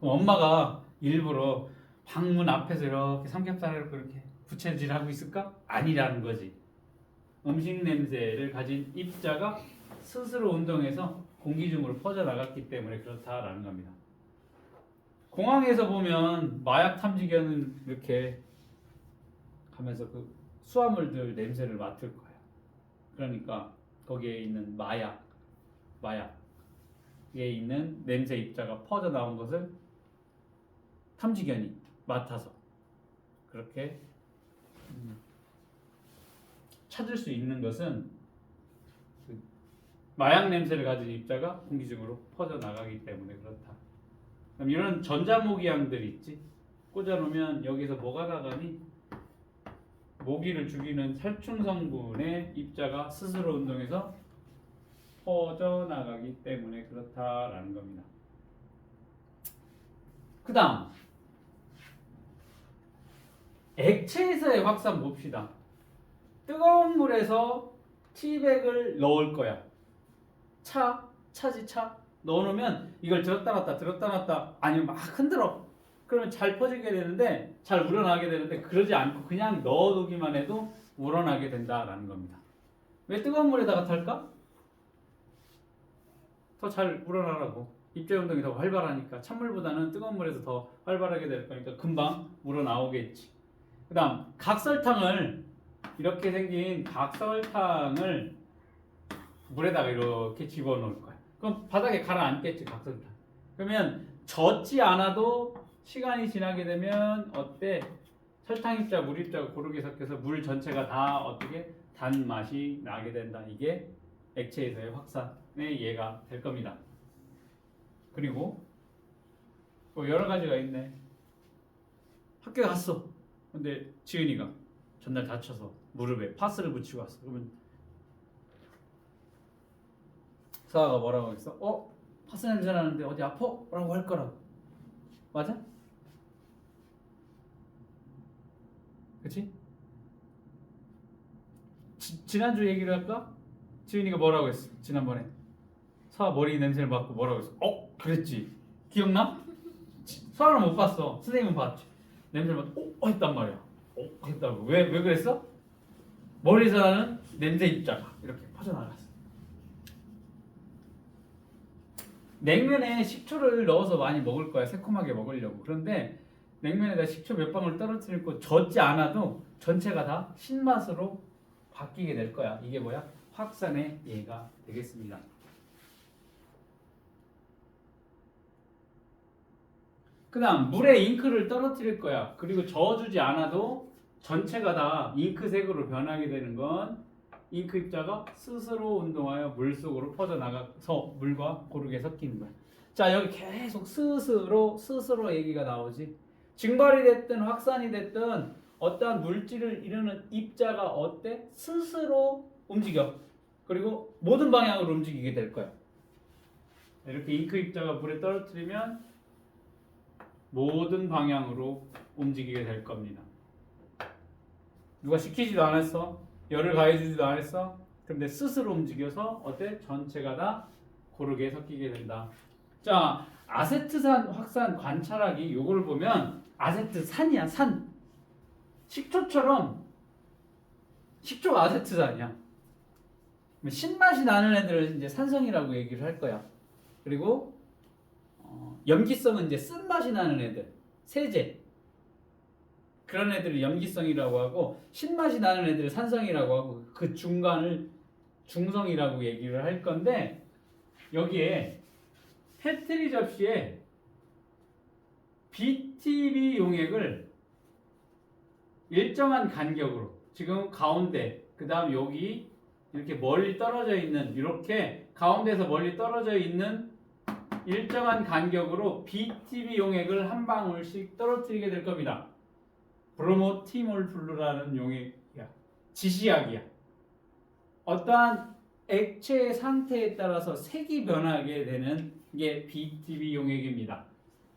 그럼 엄마가 일부러 방문 앞에서 이렇게 삼겹살을 그렇게 부채질하고 있을까? 아니라는 거지. 음식 냄새를 가진 입자가 스스로 운동해서 공기 중으로 퍼져나갔기 때문에 그렇다라는 겁니다. 공항에서 보면 마약 탐지견은 이렇게 가면서 그 수화물들 냄새를 맡을 거예요. 그러니까 거기에 있는 마약에 있는 냄새 입자가 퍼져 나온 것을 탐지견이 맡아서 그렇게 찾을 수 있는 것은 그 마약 냄새를 가진 입자가 공기 중으로 퍼져 나가기 때문에 그렇다. 그럼 이런 전자모기향들이 있지. 꽂아놓으면 여기서 뭐가 나가니? 모기를 죽이는 살충 성분의 입자가 스스로 운동해서 퍼져나가기 때문에 그렇다라는 겁니다. 그 다음 액체에서의 확산 봅시다. 뜨거운 물에서 티백을 넣을 거야. 차지 차. 넣어놓으면 이걸 들었다 놨다 아니면 막 흔들어. 그러면 잘 퍼지게 되는데 잘 우러나게 되는데 그러지 않고 그냥 넣어두기만 해도 우러나게 된다라는 겁니다. 왜 뜨거운 물에다가 탈까? 더 잘 우러나라고. 입자 운동이 더 활발하니까 찬물보다는 뜨거운 물에서 더 활발하게 될 거니까 금방 우러나오겠지. 그 다음 각설탕을 이렇게 생긴 각설탕을 물에다가 이렇게 집어넣을 거야. 그럼 바닥에 가라앉겠지 각설탕. 그러면 젖지 않아도 시간이 지나게 되면 어때? 설탕 입자, 물 입자가 고르게 섞여서 물 전체가 다 어떻게 단맛이 나게 된다. 이게 액체에서의 확산의 예가 될 겁니다. 그리고 또 여러 가지가 있네. 학교 갔어. 근데 지은이가 전날 다쳐서 무릎에 파스를 붙이고 왔어. 그러면 사아가 뭐라고 했어? 파스 냄새 나는데 어디 아파? 라고 할 거라고. 맞아? 그치? 지난주 얘기를 할까? 지은이가 뭐라고 했어? 지난번에 사아 머리 냄새를 맡고 뭐라고 했어? 그랬지. 기억나? 사아는 못 봤어. 선생님은 봤지. 냄새를 맡고 했단 말이야. 했다고. 왜 그랬어? 머리에서 나는 냄새 입자가 이렇게 퍼져나갔어. 냉면에 식초를 넣어서 많이 먹을 거야. 새콤하게 먹으려고. 그런데 냉면에다 식초 몇 방울 떨어뜨리고 젖지 않아도 전체가 다 신맛으로 바뀌게 될 거야. 이게 뭐야? 확산의 예가 되겠습니다. 그 다음 물에 잉크를 떨어뜨릴 거야. 그리고 저어주지 않아도 전체가 다 잉크색으로 변하게 되는 건 잉크 입자가 스스로 운동하여 물속으로 퍼져나가서 물과 고르게 섞이는 거야. 자, 여기 계속 스스로 얘기가 나오지. 증발이 됐든 확산이 됐든 어떠한 물질을 이루는 입자가 어때? 스스로 움직여. 그리고 모든 방향으로 움직이게 될 거야. 이렇게 잉크 입자가 물에 떨어뜨리면 모든 방향으로 움직이게 될 겁니다. 누가 시키지도 않았어. 열을 가해주지도 않았어. 근데 스스로 움직여서 어때? 전체가 다 고르게 섞이게 된다. 자, 아세트산 확산 관찰하기 요거를 보면 아세트산이야. 산. 식초처럼 식초가 아세트산이야. 신맛이 나는 애들을 이제 산성이라고 얘기를 할 거야. 그리고 염기성은 이제 쓴맛이 나는 애들, 세제. 그런 애들을 염기성이라고 하고 신맛이 나는 애들을 산성이라고 하고 그 중간을 중성이라고 얘기를 할 건데 여기에 페트리 접시에 BTB 용액을 일정한 간격으로 지금 가운데 그 다음 여기 이렇게 멀리 떨어져 있는 이렇게 가운데서 멀리 떨어져 있는 일정한 간격으로 BTB 용액을 한 방울씩 떨어뜨리게 될 겁니다. 브로모티몰 블루라는 용액이야. 지시약이야. 어떠한 액체의 상태에 따라서 색이 변하게 되는 게 BTB 용액입니다.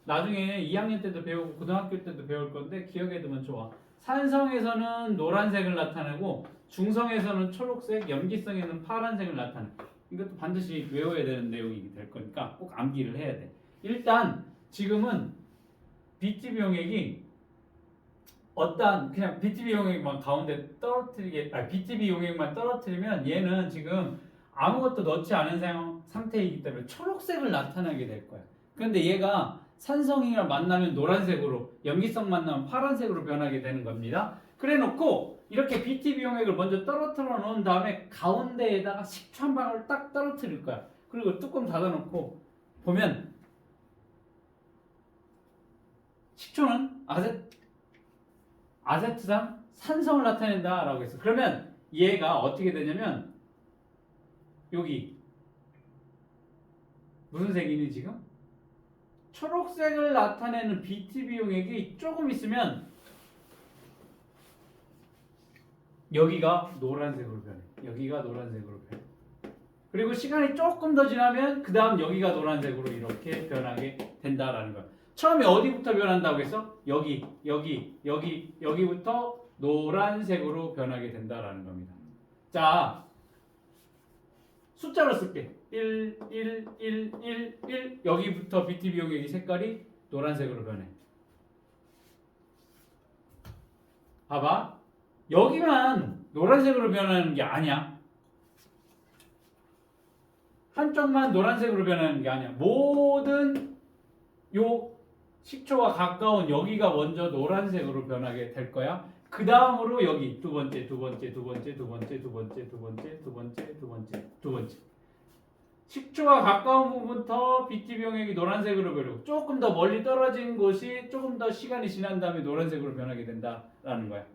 나중에 2학년 때도 배우고 고등학교 때도 배울 건데 기억해 두면 좋아. 산성에서는 노란색을 나타내고 중성에서는 초록색, 염기성에는 파란색을 나타내. 이것도 반드시 외워야 되는 내용이 될 거니까 꼭 암기를 해야 돼. 일단 지금은 BTB 용액이 어떤 그냥 BTB 용액만 가운데 떨어뜨리게, BTB 용액만 떨어뜨리면 얘는 지금 아무것도 넣지 않은 상태이기 때문에 초록색을 나타나게 될 거야. 그런데 얘가 산성이랑 만나면 노란색으로, 염기성 만나면 파란색으로 변하게 되는 겁니다. 그래 놓고 이렇게 BTB 용액을 먼저 떨어뜨려 놓은 다음에 가운데에다가 식초 한 방울 딱 떨어뜨릴 거야. 그리고 뚜껑 닫아 놓고 보면 식초는 아세트산 산성을 나타낸다 라고 했어. 그러면 얘가 어떻게 되냐면 여기 무슨 색이니 지금? 초록색을 나타내는 BTB 용액이 조금 있으면 여기가 노란색으로 변해. 여기가 노란색으로 변해. 그리고 시간이 조금 더 지나면 그 다음 여기가 노란색으로 이렇게 변하게 된다라는 거야. 처음에 어디부터 변한다고 했어? 여기부터 노란색으로 변하게 된다라는 겁니다. 자, 숫자로 쓸게. 1, 1, 1, 1, 1. 여기부터 BTB 용액이 색깔이 노란색으로 변해. 봐봐. 여기만 노란색으로 변하는 게 아니야. 한쪽만 노란색으로 변하는 게 아니야. 모든 요 식초와 가까운 여기가 먼저 노란색으로 변하게 될 거야. 그 다음으로 여기 두 번째. 식초와 가까운 부분부터 BTB 용액이 노란색으로 변하고 조금 더 멀리 떨어진 곳이 조금 더 시간이 지난 다음에 노란색으로 변하게 된다라는 거야.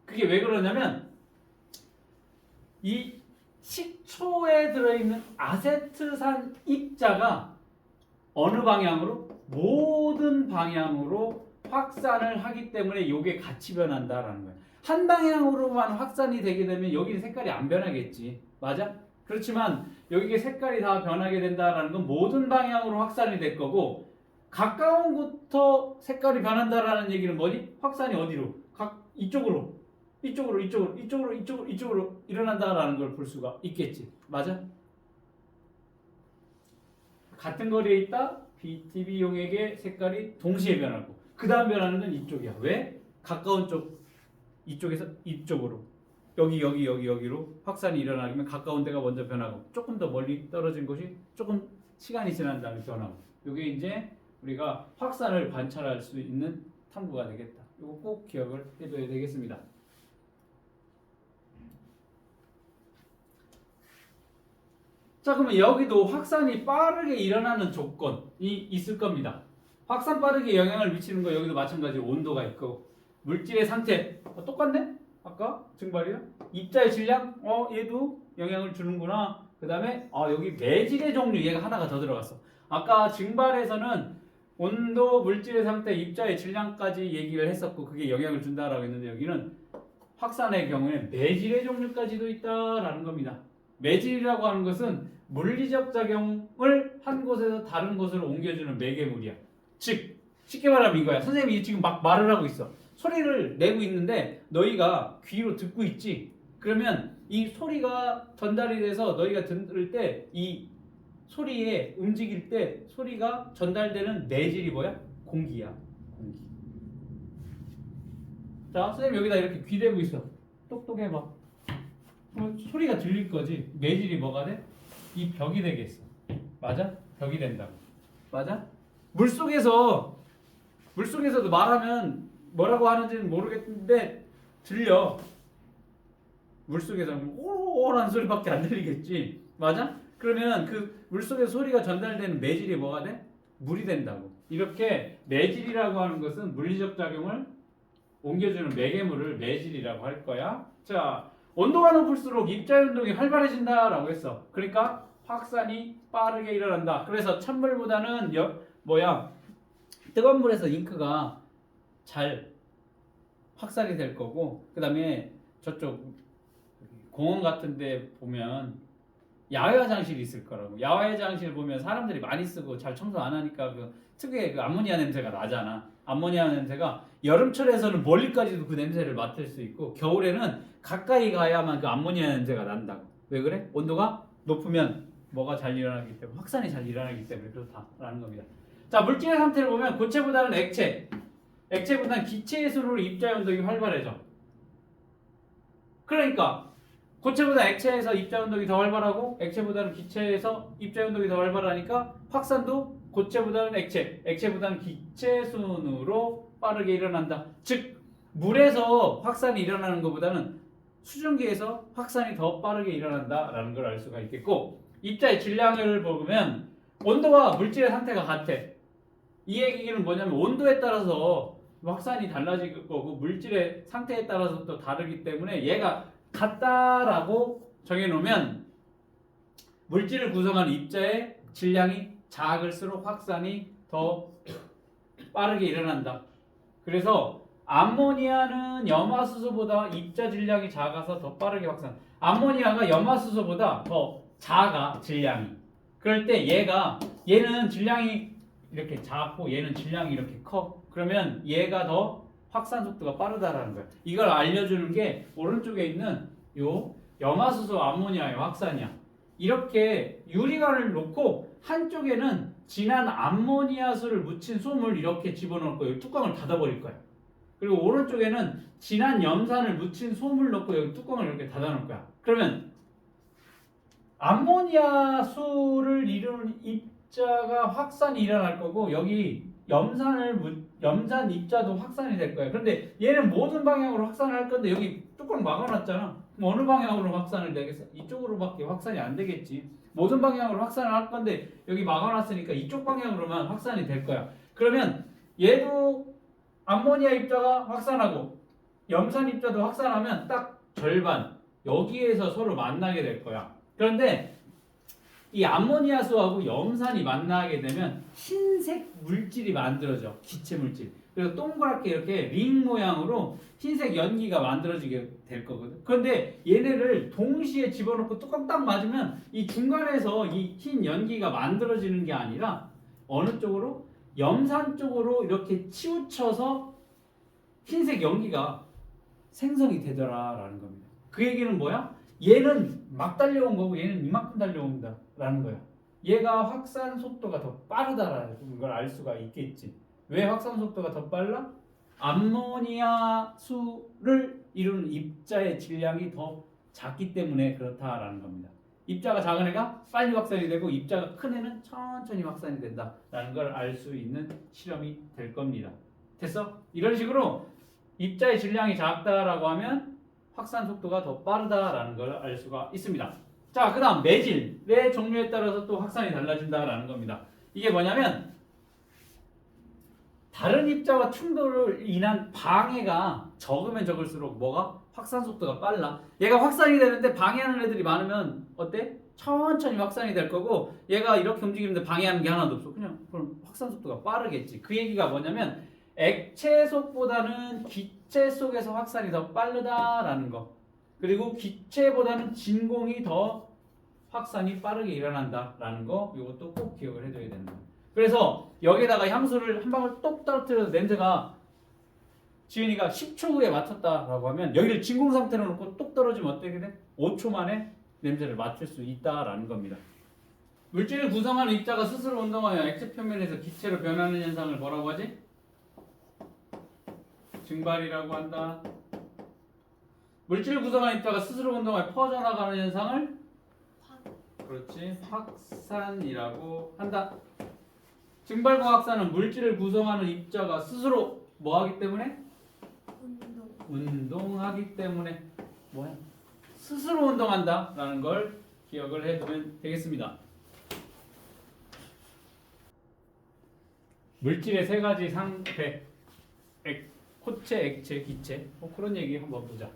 그게 왜 그러냐면 이 식초에 들어있는 아세트산 입자가 어느 방향으로? 모든 방향으로 확산을 하기 때문에 이게 같이 변한다라는 거야. 한 방향으로만 확산이 되게 되면 여기는 색깔이 안 변하겠지. 맞아? 그렇지만 여기에 색깔이 다 변하게 된다라는 건 모든 방향으로 확산이 될 거고, 가까운 곳부터 색깔이 변한다라는 얘기는 뭐니? 확산이 어디로? 이쪽으로 일어난다라는 걸 볼 수가 있겠지. 맞아? 같은 거리에 있다 BTB 용액의 색깔이 동시에 변하고 그 다음 변하는 건 이쪽이야. 왜? 가까운 쪽 이쪽에서 이쪽으로 여기로 확산이 일어나면 가까운 데가 먼저 변하고 조금 더 멀리 떨어진 곳이 조금 시간이 지난 다음에 변하고, 이게 이제 우리가 확산을 관찰할 수 있는 탐구가 되겠다. 이거 꼭 기억을 해둬야 되겠습니다. 자, 그러면 여기도 확산이 빠르게 일어나는 조건이 있을 겁니다. 확산 빠르게 영향을 미치는 거 여기도 마찬가지로 온도가 있고 물질의 상태 똑같네? 아까 증발이요? 입자의 질량? 얘도 영향을 주는구나. 그 다음에 여기 매질의 종류, 얘가 하나가 더 들어갔어. 아까 증발에서는 온도, 물질의 상태, 입자의 질량까지 얘기를 했었고 그게 영향을 준다라고 했는데 여기는 확산의 경우에 매질의 종류까지도 있다라는 겁니다. 매질이라고 하는 것은 물리적 작용을 한 곳에서 다른 곳으로 옮겨주는 매개물이야. 즉 쉽게 말하면 이거야. 선생님이 지금 막 말을 하고 있어. 소리를 내고 있는데 너희가 귀로 듣고 있지. 그러면 이 소리가 전달이 돼서 너희가 들을 때 이 소리에 움직일 때 소리가 전달되는 내질이 뭐야? 공기야. 공기. 자, 선생님 여기다 이렇게 귀 대고 있어. 똑똑해봐. 소리가 들릴 거지. 매질이 뭐가 돼? 이 벽이 되겠어. 맞아? 벽이 된다고. 맞아? 물속에서도 말하면 뭐라고 하는지는 모르겠는데 들려. 물속에서는 오오라는 소리밖에 안 들리겠지. 맞아? 그러면 그 물속에서 소리가 전달되는 매질이 뭐가 돼? 물이 된다고. 이렇게 매질이라고 하는 것은 물리적 작용을 옮겨주는 매개물을 매질이라고 할 거야. 자, 온도가 높을수록 입자의 운동이 활발해진다라고 했어. 그러니까 확산이 빠르게 일어난다. 그래서 찬물보다는 뜨거운 물에서 잉크가 잘 확산이 될 거고, 그 다음에 저쪽 공원 같은 데 보면 야외 화장실이 있을 거라고. 야외 화장실 보면 사람들이 많이 쓰고 잘 청소 안 하니까 그 특유의 그 암모니아 냄새가 나잖아. 암모니아 냄새가 여름철에서는 멀리까지도 그 냄새를 맡을 수 있고 겨울에는 가까이 가야만 그 암모니아 냄새가 난다고. 왜 그래? 온도가 높으면 뭐가 잘 일어나기 때문에 확산이 잘 일어나기 때문에 그렇다라는 겁니다. 자, 물질의 상태를 보면 고체보다는 액체보다는 기체의 수로 입자 운동이 활발해져. 그러니까 고체보다 액체에서 입자 운동이 더 활발하고 액체보다는 기체에서 입자 운동이 더 활발하니까 확산도 고체보다는 액체보다는 기체 순으로 빠르게 일어난다. 즉 물에서 확산이 일어나는 것보다는 수증기에서 확산이 더 빠르게 일어난다라는 걸 알 수가 있겠고, 입자의 질량을 보면 온도와 물질의 상태가 같아. 이 얘기는 뭐냐면 온도에 따라서 확산이 달라질 거고 물질의 상태에 따라서 또 다르기 때문에 얘가 같다라고 정해놓으면 물질을 구성하는 입자의 질량이 작을수록 확산이 더 빠르게 일어난다. 그래서 암모니아는 염화수소보다 입자 질량이 작아서 더 빠르게 확산. 암모니아가 염화수소보다 더 작아, 질량이. 그럴 때 얘는 질량이 이렇게 작고 얘는 질량이 이렇게 커. 그러면 얘가 더 확산 속도가 빠르다라는 거야. 이걸 알려주는 게 오른쪽에 있는 요 염화수소 암모니아의 확산이야. 이렇게 유리관을 놓고 한쪽에는 진한 암모니아수를 묻힌 솜을 이렇게 집어넣을 거예요. 뚜껑을 닫아버릴 거야. 그리고 오른쪽에는 진한 염산을 묻힌 솜을 넣고 여기 뚜껑을 이렇게 닫아놓을 거야. 그러면 암모니아수를 이루는 입자가 확산이 일어날 거고 여기 염산 입자도 확산이 될 거야. 그런데 얘는 모든 방향으로 확산을 할 건데 여기 뚜껑 막아놨잖아. 그럼 어느 방향으로 확산을 되겠어? 이쪽으로밖에 확산이 안 되겠지. 모든 방향으로 확산을 할 건데 여기 막아놨으니까 이쪽 방향으로만 확산이 될 거야. 그러면 얘도 암모니아 입자가 확산하고 염산 입자도 확산하면 딱 절반 여기에서 서로 만나게 될 거야. 그런데 이 암모니아수하고 염산이 만나게 되면 흰색 물질이 만들어져. 기체 물질. 그래서 동그랗게 이렇게 링 모양으로 흰색 연기가 만들어지게 될 거거든. 그런데 얘네를 동시에 집어넣고 뚜껑 딱 맞으면 이 중간에서 이 흰 연기가 만들어지는 게 아니라 어느 쪽으로? 염산 쪽으로 이렇게 치우쳐서 흰색 연기가 생성이 되더라라는 겁니다. 그 얘기는 뭐야? 얘는 막 달려온 거고 얘는 이만큼 달려온다 라는 거야. 얘가 확산 속도가 더 빠르다라는 걸 알 수가 있겠지. 왜 확산 속도가 더 빨라? 암모니아 수를 이루는 입자의 질량이 더 작기 때문에 그렇다라는 겁니다. 입자가 작은 애가 빨리 확산이 되고 입자가 큰 애는 천천히 확산이 된다라는 걸 알 수 있는 실험이 될 겁니다. 됐어? 이런 식으로 입자의 질량이 작다라고 하면 확산 속도가 더 빠르다라는 걸 알 수가 있습니다. 자, 그 다음 매질의 종류에 따라서 또 확산이 달라진다라는 겁니다. 이게 뭐냐면 다른 입자와 충돌을 인한 방해가 적으면 적을수록 뭐가? 확산 속도가 빨라. 얘가 확산이 되는데 방해하는 애들이 많으면 어때? 천천히 확산이 될 거고 얘가 이렇게 움직이는데 방해하는 게 하나도 없어. 그럼 확산 속도가 빠르겠지. 그 얘기가 뭐냐면 액체 속보다는 기체 속에서 확산이 더 빠르다라는 거. 그리고 기체보다는 진공이 더 확산이 빠르게 일어난다라는 거. 이것도 꼭 기억을 해둬야 된다. 그래서 여기다가 향수를 한 방울 똑 떨어뜨려서 냄새가 지은이가 10초 후에 맡았다라고 하면 여기를 진공 상태로 놓고 똑 떨어지면 어떻게 돼? 5초 만에 냄새를 맡을 수 있다라는 겁니다. 물질을 구성하는 입자가 스스로 운동하여 액체 표면에서 기체로 변하는 현상을 뭐라고 하지? 증발이라고 한다. 물질을 구성하는 입자가 스스로 운동하여 퍼져나가는 현상을 그렇지, 확산이라고 한다. 증발과 확산은 물질을 구성하는 입자가 스스로 뭐하기 때문에? 운동하기 때문에 뭐야? 스스로 운동한다라는 걸 기억을 해두면 되겠습니다. 물질의 세 가지 상태, 고체, 액체, 기체. 그런 얘기 한번 보자.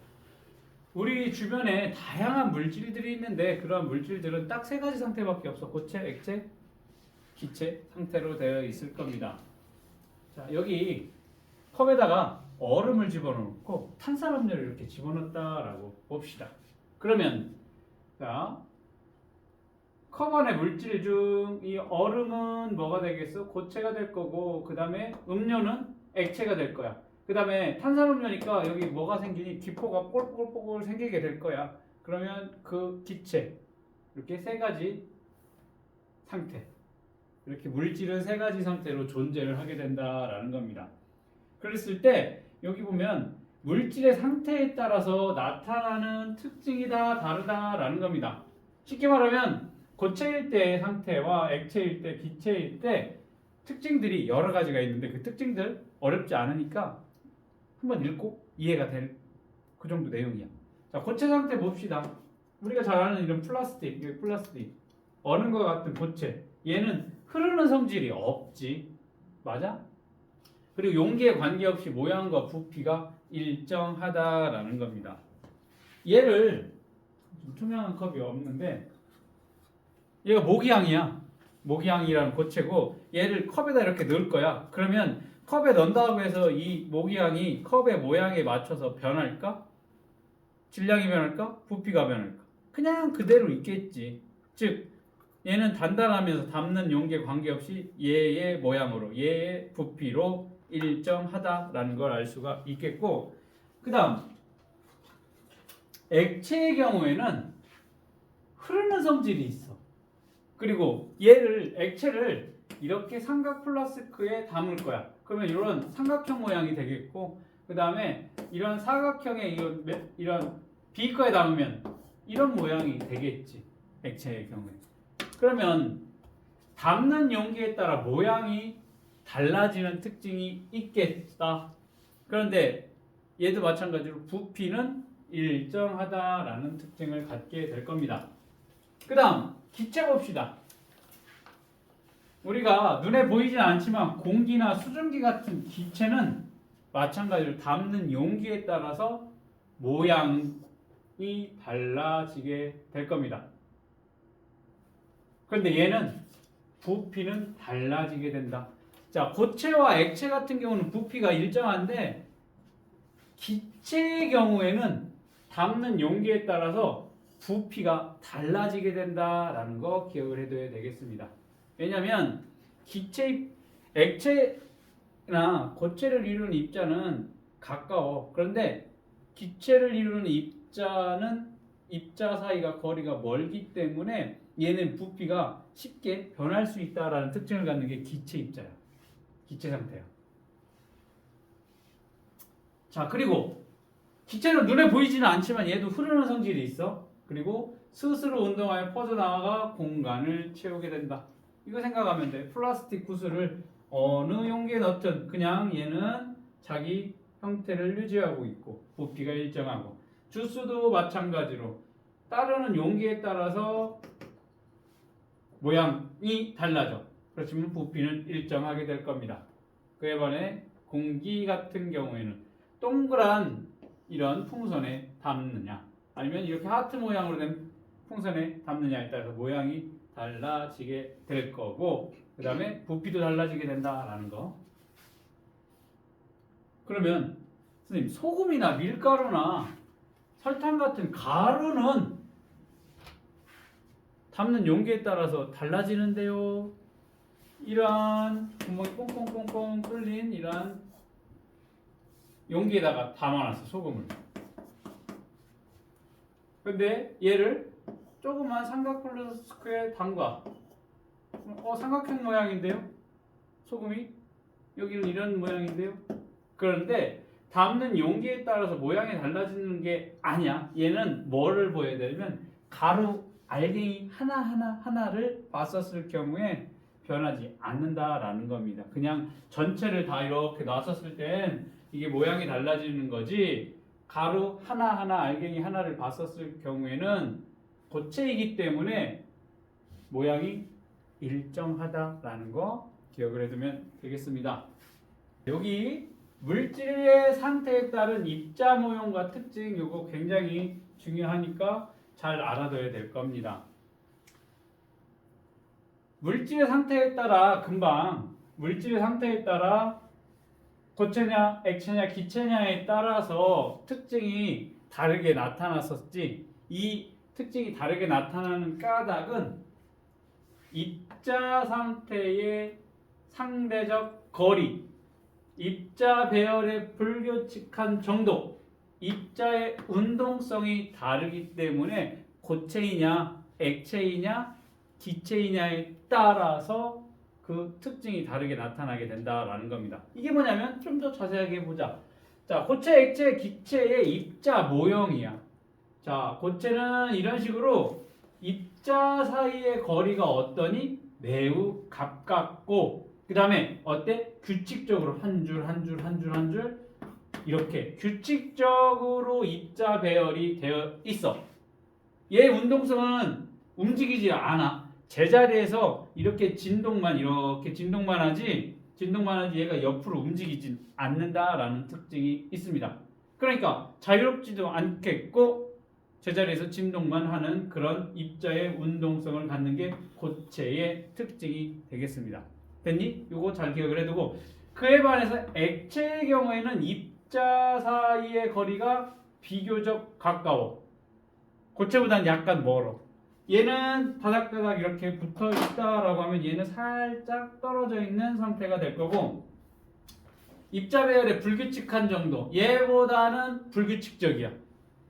우리 주변에 다양한 물질들이 있는데 그러한 물질들은 딱 세 가지 상태밖에 없어. 고체, 액체, 기체 상태로 되어 있을 겁니다. 자, 여기 컵에다가 얼음을 집어넣고 탄산음료를 이렇게 집어넣었다라고 봅시다. 그러면 자, 컵 안에 물질 중 이 얼음은 뭐가 되겠어? 고체가 될 거고 그 다음에 음료는 액체가 될 거야. 그 다음에 탄산음료니까 여기 뭐가 생기니? 기포가 뽀글뽀글 생기게 될 거야. 그러면 그 기체를 이렇게 세 가지 상태, 이렇게 물질은 세 가지 상태로 존재를 하게 된다라는 겁니다. 그랬을 때 여기 보면 물질의 상태에 따라서 나타나는 특징이 다 다르다라는 겁니다. 쉽게 말하면 고체일 때의 상태와 액체일 때, 기체일 때 특징들이 여러 가지가 있는데 그 특징들 어렵지 않으니까 한번 읽고 이해가 될 그 정도 내용이야. 자, 고체 상태 봅시다. 우리가 잘 아는 이런 플라스틱, 이게 플라스틱, 어는 것 같은 고체. 얘는 흐르는 성질이 없지, 맞아? 그리고 용기에 관계없이 모양과 부피가 일정하다라는 겁니다. 얘를 투명한 컵이 없는데 얘가 모기향이야. 모기향이라는 고체고 얘를 컵에다 이렇게 넣을 거야. 그러면 컵에 넣는다고 해서 이 모기향이 컵의 모양에 맞춰서 변할까? 질량이 변할까? 부피가 변할까? 그냥 그대로 있겠지. 즉 얘는 단단하면서 담는 용기에 관계없이 얘의 모양으로, 얘의 부피로 일정하다라는 걸 알 수가 있겠고, 그 다음 액체의 경우에는 흐르는 성질이 있어. 그리고 액체를 이렇게 삼각 플라스크에 담을 거야. 그러면 이런 삼각형 모양이 되겠고, 그 다음에 이런 사각형의 이런 비커에 담으면 이런 모양이 되겠지. 액체의 경우에. 그러면 담는 용기에 따라 모양이 달라지는 특징이 있겠다. 그런데 얘도 마찬가지로 부피는 일정하다라는 특징을 갖게 될 겁니다. 그 다음 기체 봅시다. 우리가 눈에 보이진 않지만 공기나 수증기 같은 기체는 마찬가지로 담는 용기에 따라서 모양이 달라지게 될 겁니다. 그런데 얘는 부피는 달라지게 된다. 자, 고체와 액체 같은 경우는 부피가 일정한데 기체의 경우에는 담는 용기에 따라서 부피가 달라지게 된다라는 거 기억을 해둬야 되겠습니다. 왜냐하면 액체나 고체를 이루는 입자는 가까워. 그런데 기체를 이루는 입자 사이가 거리가 멀기 때문에 얘는 부피가 쉽게 변할 수 있다라는 특징을 갖는 게 기체 입자야. 기체 상태야. 자, 그리고 기체는 눈에 보이지는 않지만 얘도 흐르는 성질이 있어. 그리고 스스로 운동하여 퍼져나가 공간을 채우게 된다. 이거 생각하면 돼. 플라스틱 구슬을 어느 용기에 넣든 그냥 얘는 자기 형태를 유지하고 있고 부피가 일정하고, 주스도 마찬가지로 따르는 용기에 따라서 모양이 달라져. 그렇지만 부피는 일정하게 될 겁니다. 그에 반해 공기 같은 경우에는 동그란 이런 풍선에 담느냐 아니면 이렇게 하트 모양으로 된 풍선에 담느냐에 따라서 모양이 달라지게 될 거고, 그 다음에 부피도 달라지게 된다라는 거. 그러면 선생님, 소금이나 밀가루나 설탕 같은 가루는 담는 용기에 따라서 달라지는데요. 이러한 구멍이 꽁꽁꽁꽁 뚫린 이러한 용기에다가 담아놨어, 소금을. 근데 얘를 조그만 삼각 플라스크에 담가. 삼각형 모양인데요? 소금이? 여기는 이런 모양인데요? 그런데 담는 용기에 따라서 모양이 달라지는 게 아니야. 얘는 뭐를 보여야 되냐면 가루, 알갱이 하나를 봤었을 경우에 변하지 않는다라는 겁니다. 그냥 전체를 다 이렇게 놨었을 땐 이게 모양이 달라지는 거지, 가루 하나하나, 알갱이 하나를 봤었을 경우에는 고체이기 때문에 모양이 일정하다라는 거 기억을 해두면 되겠습니다. 여기 물질의 상태에 따른 입자 모형과 특징, 이거 굉장히 중요하니까 잘 알아둬야 될 겁니다. 물질의 상태에 따라 고체냐, 액체냐, 기체냐에 따라서 특징이 다르게 나타났었지. 이 특징이 다르게 나타나는 까닭은 입자 상태의 상대적 거리, 입자 배열의 불규칙한 정도, 입자의 운동성이 다르기 때문에 고체이냐, 액체이냐 기체이냐에 따라서 그 특징이 다르게 나타나게 된다라는 겁니다. 이게 뭐냐면 좀 더 자세하게 보자. 자, 고체, 액체, 기체의 입자 모형이야. 자, 고체는 이런 식으로 입자 사이의 거리가 어떠니? 매우 가깝고 그 다음에 어때? 규칙적으로 한 줄 한 줄 한 줄 한 줄 이렇게 규칙적으로 입자 배열이 되어 있어. 얘 운동성은 움직이지 않아. 제자리에서 이렇게 진동만 하지 얘가 옆으로 움직이진 않는다라는 특징이 있습니다. 그러니까 자유롭지도 않겠고 제자리에서 진동만 하는 그런 입자의 운동성을 갖는 게 고체의 특징이 되겠습니다. 됐니? 요거 잘 기억을 해두고 그에 반해서 액체의 경우에는 입자 사이의 거리가 비교적 가까워. 고체보다는 약간 멀어. 얘는 다닥다닥 이렇게 붙어 있다라고 하면 얘는 살짝 떨어져 있는 상태가 될 거고 입자 배열의 불규칙한 정도 얘보다는 불규칙적이야.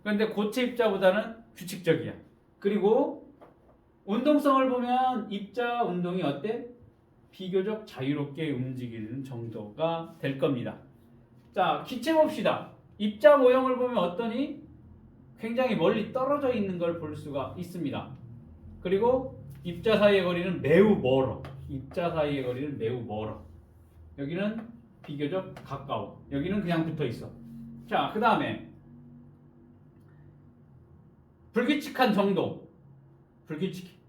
그런데 고체 입자보다는 규칙적이야. 그리고 운동성을 보면 입자 운동이 어때? 비교적 자유롭게 움직이는 정도가 될 겁니다. 자, 기체 봅시다. 입자 모형을 보면 어떠니? 굉장히 멀리 떨어져 있는 걸 볼 수가 있습니다. 그리고 입자 사이의 거리는 매우 멀어. 입자 사이의 거리는 매우 멀어. 여기는 비교적 가까워. 여기는 그냥 붙어 있어. 자, 그 다음에 불규칙한 정도.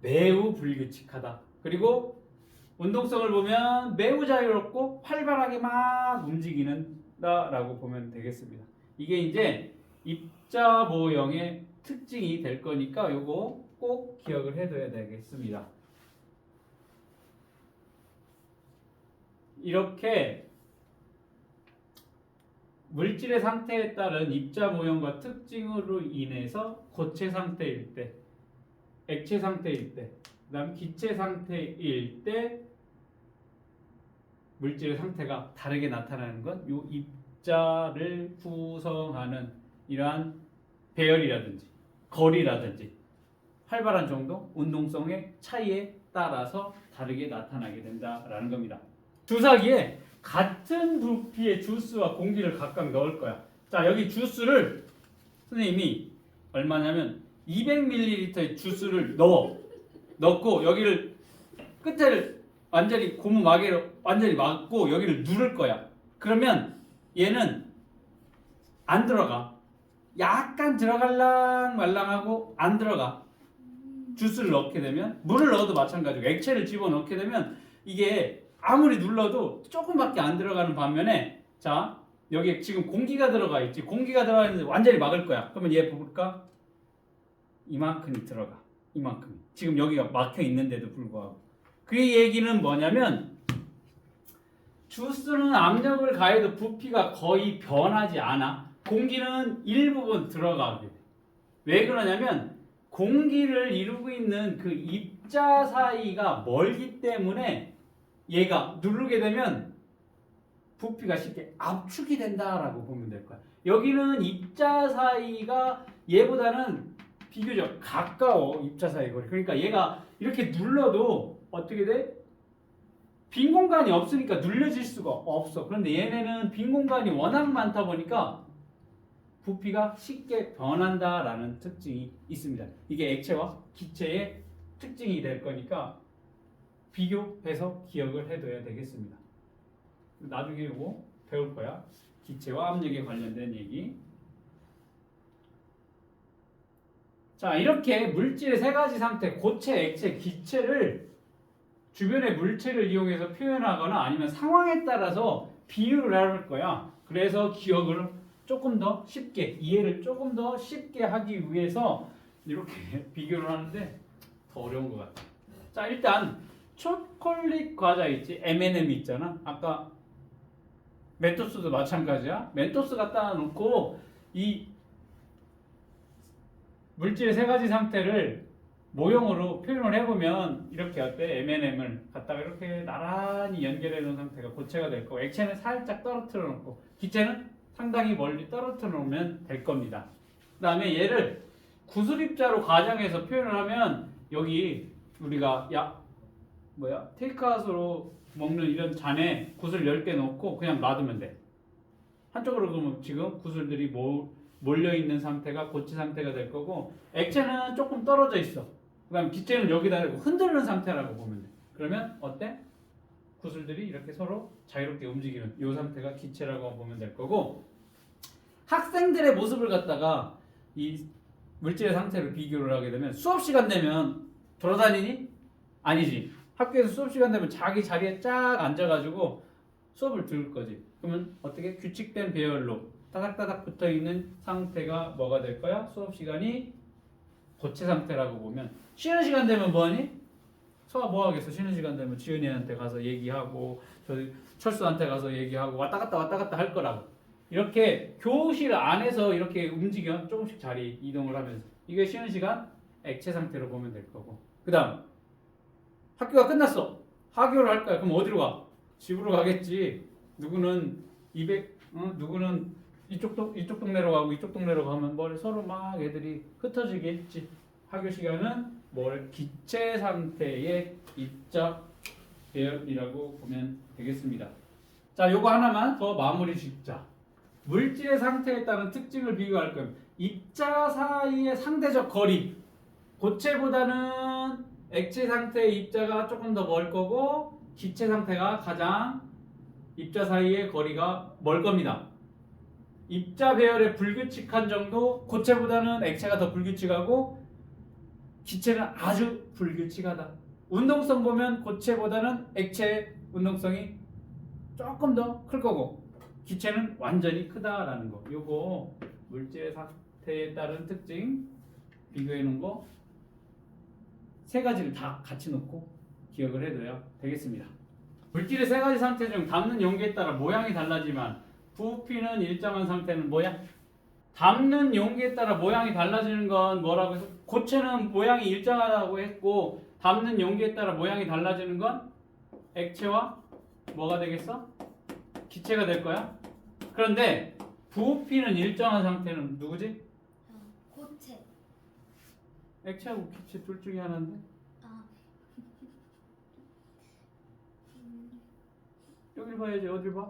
매우 불규칙하다. 그리고 운동성을 보면 매우 자유롭고 활발하게 막 움직이는다라고 보면 되겠습니다. 이게 이제 입자 모형의 특징이 될 거니까 요거 꼭 기억을 해둬야 되겠습니다. 이렇게 물질의 상태에 따른 입자 모형과 특징으로 인해서 고체 상태일 때, 액체 상태일 때, 그 다음 기체 상태일 때 물질의 상태가 다르게 나타나는 건 이 입자를 구성하는 이러한 배열이라든지 거리라든지 활발한 정도, 운동성의 차이에 따라서 다르게 나타나게 된다라는 겁니다. 주사기에 같은 부피의 주스와 공기를 각각 넣을 거야. 자, 여기 주스를 선생님이 얼마냐면 200ml의 주스를 넣고 여기를 끝에를 완전히 고무 마개로 완전히 막고 여기를 누를 거야. 그러면 얘는 안 들어가. 약간 들어갈랑 말랑하고 안 들어가. 주스를 넣게 되면 물을 넣어도 마찬가지고 액체를 집어넣게 되면 이게 아무리 눌러도 조금밖에 안 들어가는 반면에 자 여기 지금 공기가 들어가 있지. 공기가 들어가 있는데 완전히 막을 거야. 그러면 얘 볼까? 이만큼이 들어가. 이만큼이. 지금 여기가 막혀 있는데도 불구하고. 그 얘기는 뭐냐면 주스는 압력을 가해도 부피가 거의 변하지 않아. 공기는 일부분 들어가게 돼. 왜 그러냐면 공기를 이루고 있는 그 입자 사이가 멀기 때문에 얘가 누르게 되면 부피가 쉽게 압축이 된다라고 보면 될 거야. 여기는 입자 사이가 얘보다는 비교적 가까워. 입자 사이 거리. 그러니까 얘가 이렇게 눌러도 어떻게 돼? 빈 공간이 없으니까 눌려질 수가 없어. 그런데 얘네는 빈 공간이 워낙 많다 보니까 부피가 쉽게 변한다라는 특징이 있습니다. 이게 액체와 기체의 특징이 될 거니까 비교해서 기억을 해둬야 되겠습니다. 나중에 이거 배울 거야. 기체와 압력에 관련된 얘기. 자, 이렇게 물질의 세 가지 상태, 고체, 액체, 기체를 주변의 물체를 이용해서 표현하거나 아니면 상황에 따라서 비유를 할 거야. 그래서 기억을 조금 더 쉽게, 이해를 조금 더 쉽게 하기 위해서 이렇게 비교를 하는데 더 어려운 것 같아. 자, 일단 초콜릿 과자 있지? M&M 있잖아. 아까 멘토스도 마찬가지야. 멘토스 갖다 놓고 이 물질의 세 가지 상태를 모형으로 표현을 해보면 이렇게 어때? M&M을 갖다가 이렇게 나란히 연결해 놓은 상태가 고체가 될 거고 액체는 살짝 떨어뜨려 놓고 기체는 상당히 멀리 떨어뜨려 놓으면 될 겁니다. 그 다음에 얘를 구슬입자로 가정해서 표현을 하면 여기 우리가 테이크아웃으로 먹는 이런 잔에 구슬 10개 넣고 그냥 놔두면 돼. 한쪽으로 그러면 지금 구슬들이 몰려 있는 상태가 고체 상태가 될 거고, 액체는 조금 떨어져 있어. 그다음 기체는 여기다 흔들는 상태라고 보면 돼. 그러면 어때? 구슬들이 이렇게 서로 자유롭게 움직이는 이 상태가 기체라고 보면 될 거고, 학생들의 모습을 갖다가 이 물질의 상태로 비교를 하게 되면 수업 시간 되면 돌아다니니? 아니지. 학교에서 수업 시간 되면 자기 자리에 쫙 앉아가지고 수업을 들을 거지. 그러면 어떻게 규칙된 배열로 따닥따닥 붙어 있는 상태가 뭐가 될 거야? 수업 시간이 고체 상태라고 보면, 쉬는 시간 되면 뭐하니? 서아 뭐 하겠어? 쉬는 시간 되면 지은이한테 가서 얘기하고 철수한테 가서 얘기하고 왔다 갔다 할 거라고. 이렇게 교실 안에서 이렇게 움직여 조금씩 자리 이동을 하면서, 이게 쉬는 시간 액체 상태로 보면 될 거고. 그 다음 학교가 끝났어. 하교를 할 거야. 그럼 어디로 가? 집으로 가겠지. 누구는 누구는 이쪽 동네로 가고 이쪽 동네로 가면 서로 막 애들이 흩어지겠지. 하교 시간은 기체 상태의 입자 배열이라고 보면 되겠습니다. 자, 요거 하나만 더 마무리 짓자. 물질의 상태에 따른 특징을 비교할 거예요. 입자 사이의 상대적 거리. 고체보다는 액체 상태의 입자가 조금 더 멀 거고, 기체 상태가 가장 입자 사이의 거리가 멀 겁니다. 입자 배열의 불규칙한 정도, 고체보다는 액체가 더 불규칙하고 기체는 아주 불규칙하다. 운동성 보면 고체보다는 액체의 운동성이 조금 더 클 거고, 기체는 완전히 크다라는 거. 요거 물질의 상태에 따른 특징 비교해 놓은 거 세 가지를 다 같이 놓고 기억을 해둬야 되겠습니다. 물질의 세 가지 상태 중 담는 용기에 따라 모양이 달라지만 부피는 일정한 상태는 뭐야? 담는 용기에 따라 모양이 달라지는 건 뭐라고 해서, 고체는 모양이 일정하다고 했고, 담는 용기에 따라 모양이 달라지는 건 액체와 뭐가 되겠어? 기체가 될 거야. 그런데 부피는 일정한 상태는 누구지?
고체.
액체하고 기체 둘 중에 하나인데. 여길 봐야지. 어딜 봐?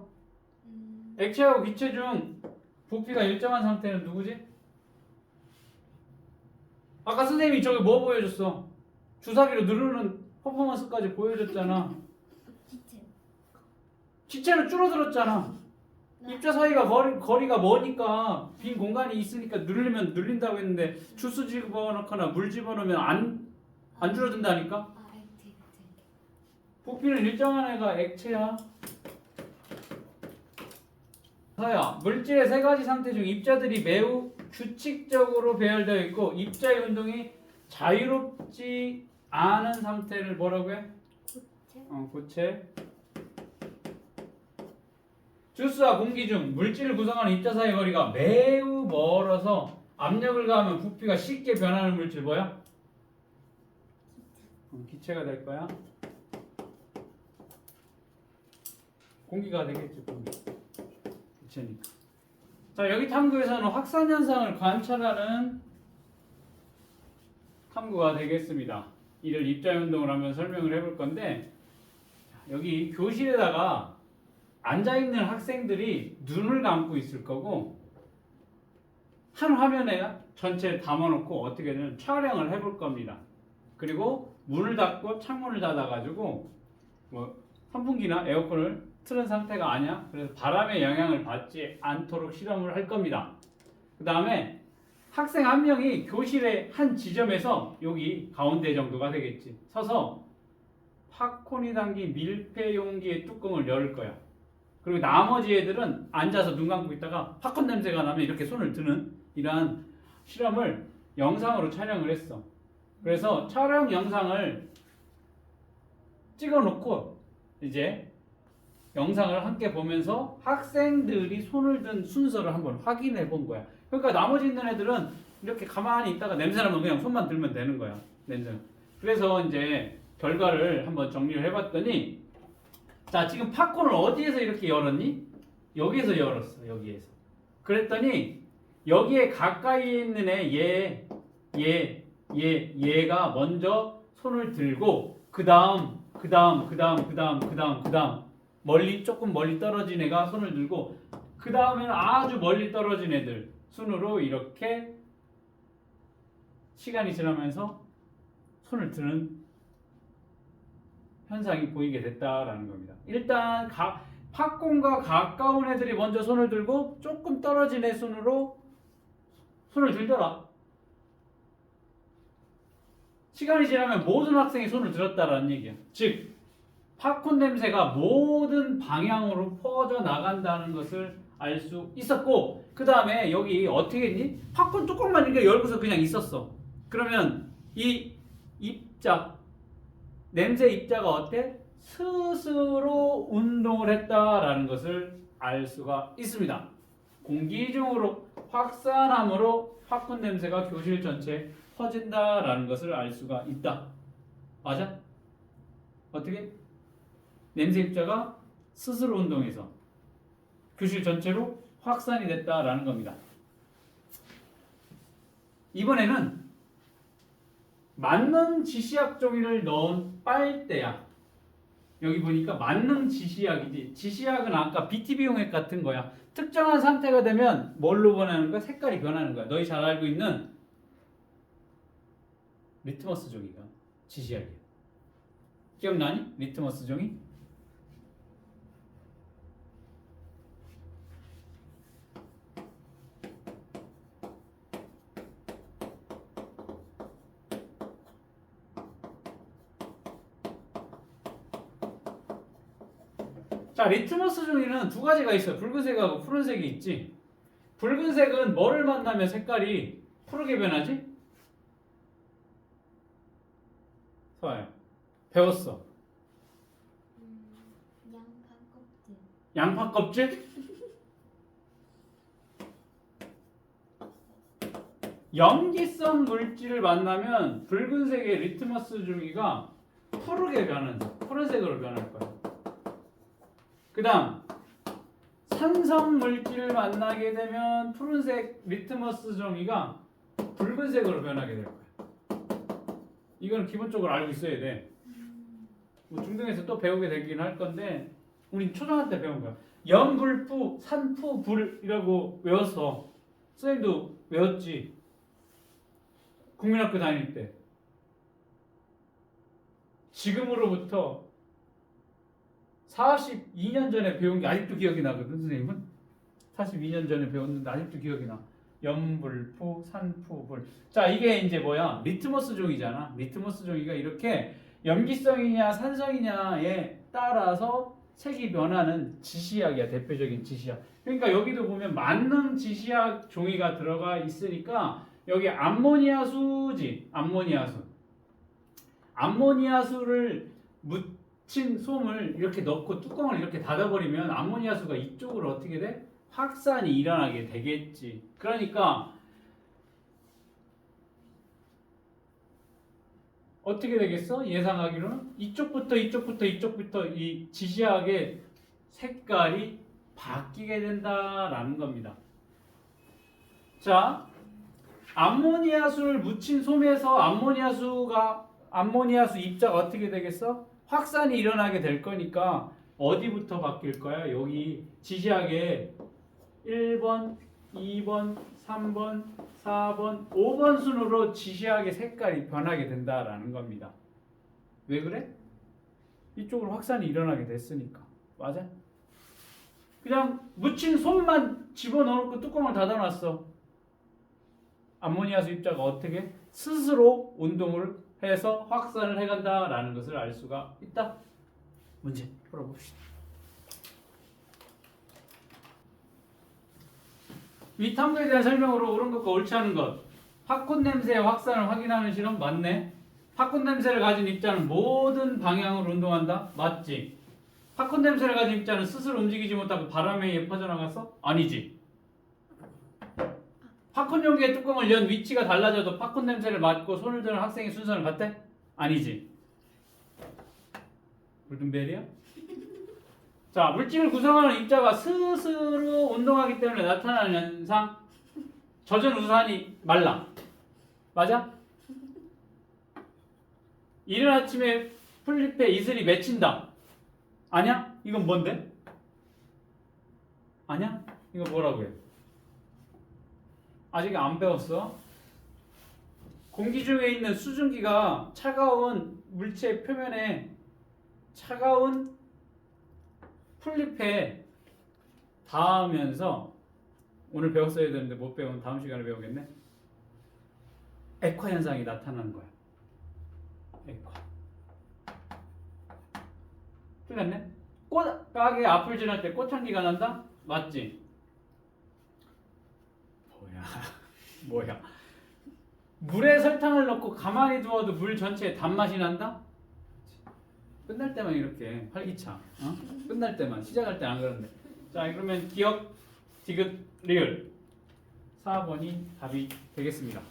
액체하고 기체 중 부피가 일정한 상태는 누구지? 아까 선생님이 저기 뭐 보여줬어? 주사기로 누르는 퍼포먼스까지 보여줬잖아.
기체.
기체는 줄어들었잖아. 입자 사이가 거리가 머니까 빈 공간이 있으니까 누르면 눌린다고 했는데, 주스 집어넣거나 물 집어넣으면 안 줄어든다니까?
액체.
부피는 일정한 애가 액체야. 서야, 물질의 세 가지 상태 중 입자들이 매우 규칙적으로 배열되어 있고 입자의 운동이 자유롭지 않은 상태를 뭐라고 해?
고체.
고체. 주스와 공기 중 물질을 구성하는 입자 사이 거리가 매우 멀어서 압력을 가하면 부피가 쉽게 변하는 물질 뭐야? 기체가 될 거야. 공기가 되겠지. 공기. 기체니까. 자, 여기 탐구에서는 확산 현상을 관찰하는 탐구가 되겠습니다. 이를 입자 운동을 하면 설명을 해볼 건데, 여기 교실에다가 앉아있는 학생들이 눈을 감고 있을 거고, 한 화면에 전체 담아놓고 어떻게든 촬영을 해볼 겁니다. 그리고 문을 닫고 창문을 닫아가지고 선풍기나 에어컨을 틀은 상태가 아니야. 그래서 바람의 영향을 받지 않도록 실험을 할 겁니다. 그 다음에 학생 한 명이 교실의 한 지점에서, 여기 가운데 정도가 되겠지, 서서 팝콘이 담긴 밀폐 용기의 뚜껑을 열 거야. 그리고 나머지 애들은 앉아서 눈 감고 있다가 팝콘 냄새가 나면 이렇게 손을 드는 이러한 실험을 영상으로 촬영을 했어. 그래서 촬영 영상을 찍어놓고 이제 영상을 함께 보면서 학생들이 손을 든 순서를 한번 확인해 본 거야. 그러니까 나머지 있는 애들은 이렇게 가만히 있다가 냄새 나면 그냥 손만 들면 되는 거야. 냄새. 그래서 이제 결과를 한번 정리를 해봤더니, 자, 지금 팝콘을 어디에서 이렇게 열었니? 여기에서 열었어. 여기에서. 그랬더니 여기에 가까이 있는 애, 얘 얘가 먼저 손을 들고 그 다음 조금 멀리 떨어진 애가 손을 들고 그 다음에는 아주 멀리 떨어진 애들 순으로 이렇게 시간이 지나면서 손을 드는 현상이 보이게 됐다라는 겁니다. 일단 팝콘과 가까운 애들이 먼저 손을 들고 조금 떨어진 애 순으로 손을 들더라. 시간이 지나면 모든 학생이 손을 들었다라는 얘기야. 즉 팝콘 냄새가 모든 방향으로 퍼져 나간다는 것을 알 수 있었고, 그 다음에 여기 어떻게 했니? 팝콘 뚜껑만 이렇게 열고서 그냥 있었어. 그러면 이 입자, 냄새 입자가 어때? 스스로 운동을 했다라는 것을 알 수가 있습니다. 공기 중으로 확산함으로 팝콘 냄새가 교실 전체에 퍼진다라는 것을 알 수가 있다. 맞아? 어떻게? 냄새 입자가 스스로 운동해서 교실 전체로 확산이 됐다라는 겁니다. 이번에는 만능 지시약 종이를 넣은 빨대야. 여기 보니까 만능 지시약이지. 지시약은 아까 BTB용액 같은 거야. 특정한 상태가 되면 뭘로 변하는 거야? 색깔이 변하는 거야. 너희 잘 알고 있는 리트머스 종이가 지시약이야. 기억나니? 리트머스 종이? 자, 리트머스 종이는 두 가지가 있어요. 붉은색하고 푸른색이 있지. 붉은색은 뭐를 만나면 색깔이 푸르게 변하지? 서아야, 배웠어.
양파 껍질.
양파 껍질? 염기성 물질을 만나면 붉은색의 리트머스 종이가 푸르게 푸른색으로 변할 거야. 그 다음 산성 물질을 만나게 되면 푸른색 리트머스 종이가 붉은색으로 변하게 될 거야. 이건 기본적으로 알고 있어야 돼. 뭐 중등에서 또 배우게 되긴 할 건데 우리 초등학교 때 배운 거야. 염불푸 산푸불이라고 외웠어. 선생님도 외웠지. 국민학교 다닐 때. 지금으로부터 42년 전에 배운 게 아직도 기억이 나거든. 선생님은 42년 전에 배웠는데 아직도 기억이 나. 염불푸 산푸불. 자, 이게 이제 뭐야? 리트머스 종이잖아. 리트머스 종이가 이렇게 염기성이냐 산성이냐에 따라서 색이 변하는 지시약이야. 대표적인 지시약. 그러니까 여기도 보면 만능 지시약 종이가 들어가 있으니까 여기 암모니아수지. 암모니아수를 묻힌 솜을 이렇게 넣고 뚜껑을 이렇게 닫아버리면 암모니아수가 이쪽으로 어떻게 돼? 확산이 일어나게 되겠지. 그러니까 어떻게 되겠어? 예상하기로는 이쪽부터 이 지시약의 색깔이 바뀌게 된다라는 겁니다. 자, 암모니아수를 묻힌 솜에서 암모니아수 입자가 어떻게 되겠어? 확산이 일어나게 될 거니까 어디부터 바뀔 거야? 여기 지시약의 1번, 2번, 3번, 4번, 5번 순으로 지시약의 색깔이 변하게 된다라는 겁니다. 왜 그래? 이쪽으로 확산이 일어나게 됐으니까. 맞아? 그냥 묻힌 솜만 집어넣고 뚜껑을 닫아놨어. 암모니아수 입자가 어떻게? 스스로 운동을 해서 확산을 해간다라는 것을 알 수가 있다. 문제 풀어봅시다. 위 탐구에 대한 설명으로 옳은 것과 옳지 않은 것. 팝콘 냄새의 확산을 확인하는 실험 맞네. 팝콘 냄새를 가진 입자는 모든 방향으로 운동한다. 맞지? 팝콘 냄새를 가진 입자는 스스로 움직이지 못하고 바람에 의해 퍼져나가서? 아니지. 팝콘 용기의 뚜껑을 연 위치가 달라져도 팝콘 냄새를 맡고 손을 드는 학생의 순서는 같아? 아니지. 골든벨이야? 자, 물질을 구성하는 입자가 스스로 운동하기 때문에 나타나는 현상. 젖은 우산이 말라. 맞아? 이른 아침에 풀잎에 이슬이 맺힌다. 아냐? 이건 뭔데? 아냐? 이거 뭐라고 해? 아직 안 배웠어? 공기 중에 있는 수증기가 차가운 물체 표면에 차가운 풀잎에 닿으면서 오늘 배웠어야 되는데 못 배우면 다음 시간에 배우겠네. 액화 현상이 나타나는 거야. 액화. 틀렸네? 꽃 가게 앞을 지날 때 꽃향기가 난다? 맞지? 뭐야? 뭐야? 물에 설탕을 넣고 가만히 두어도 물 전체에 단맛이 난다? 끝날 때만 이렇게 활기차. 어? 끝날 때만. 시작할 때 안 그런데. 자, 그러면 기억, 디귿, 리을 4번이 답이 되겠습니다.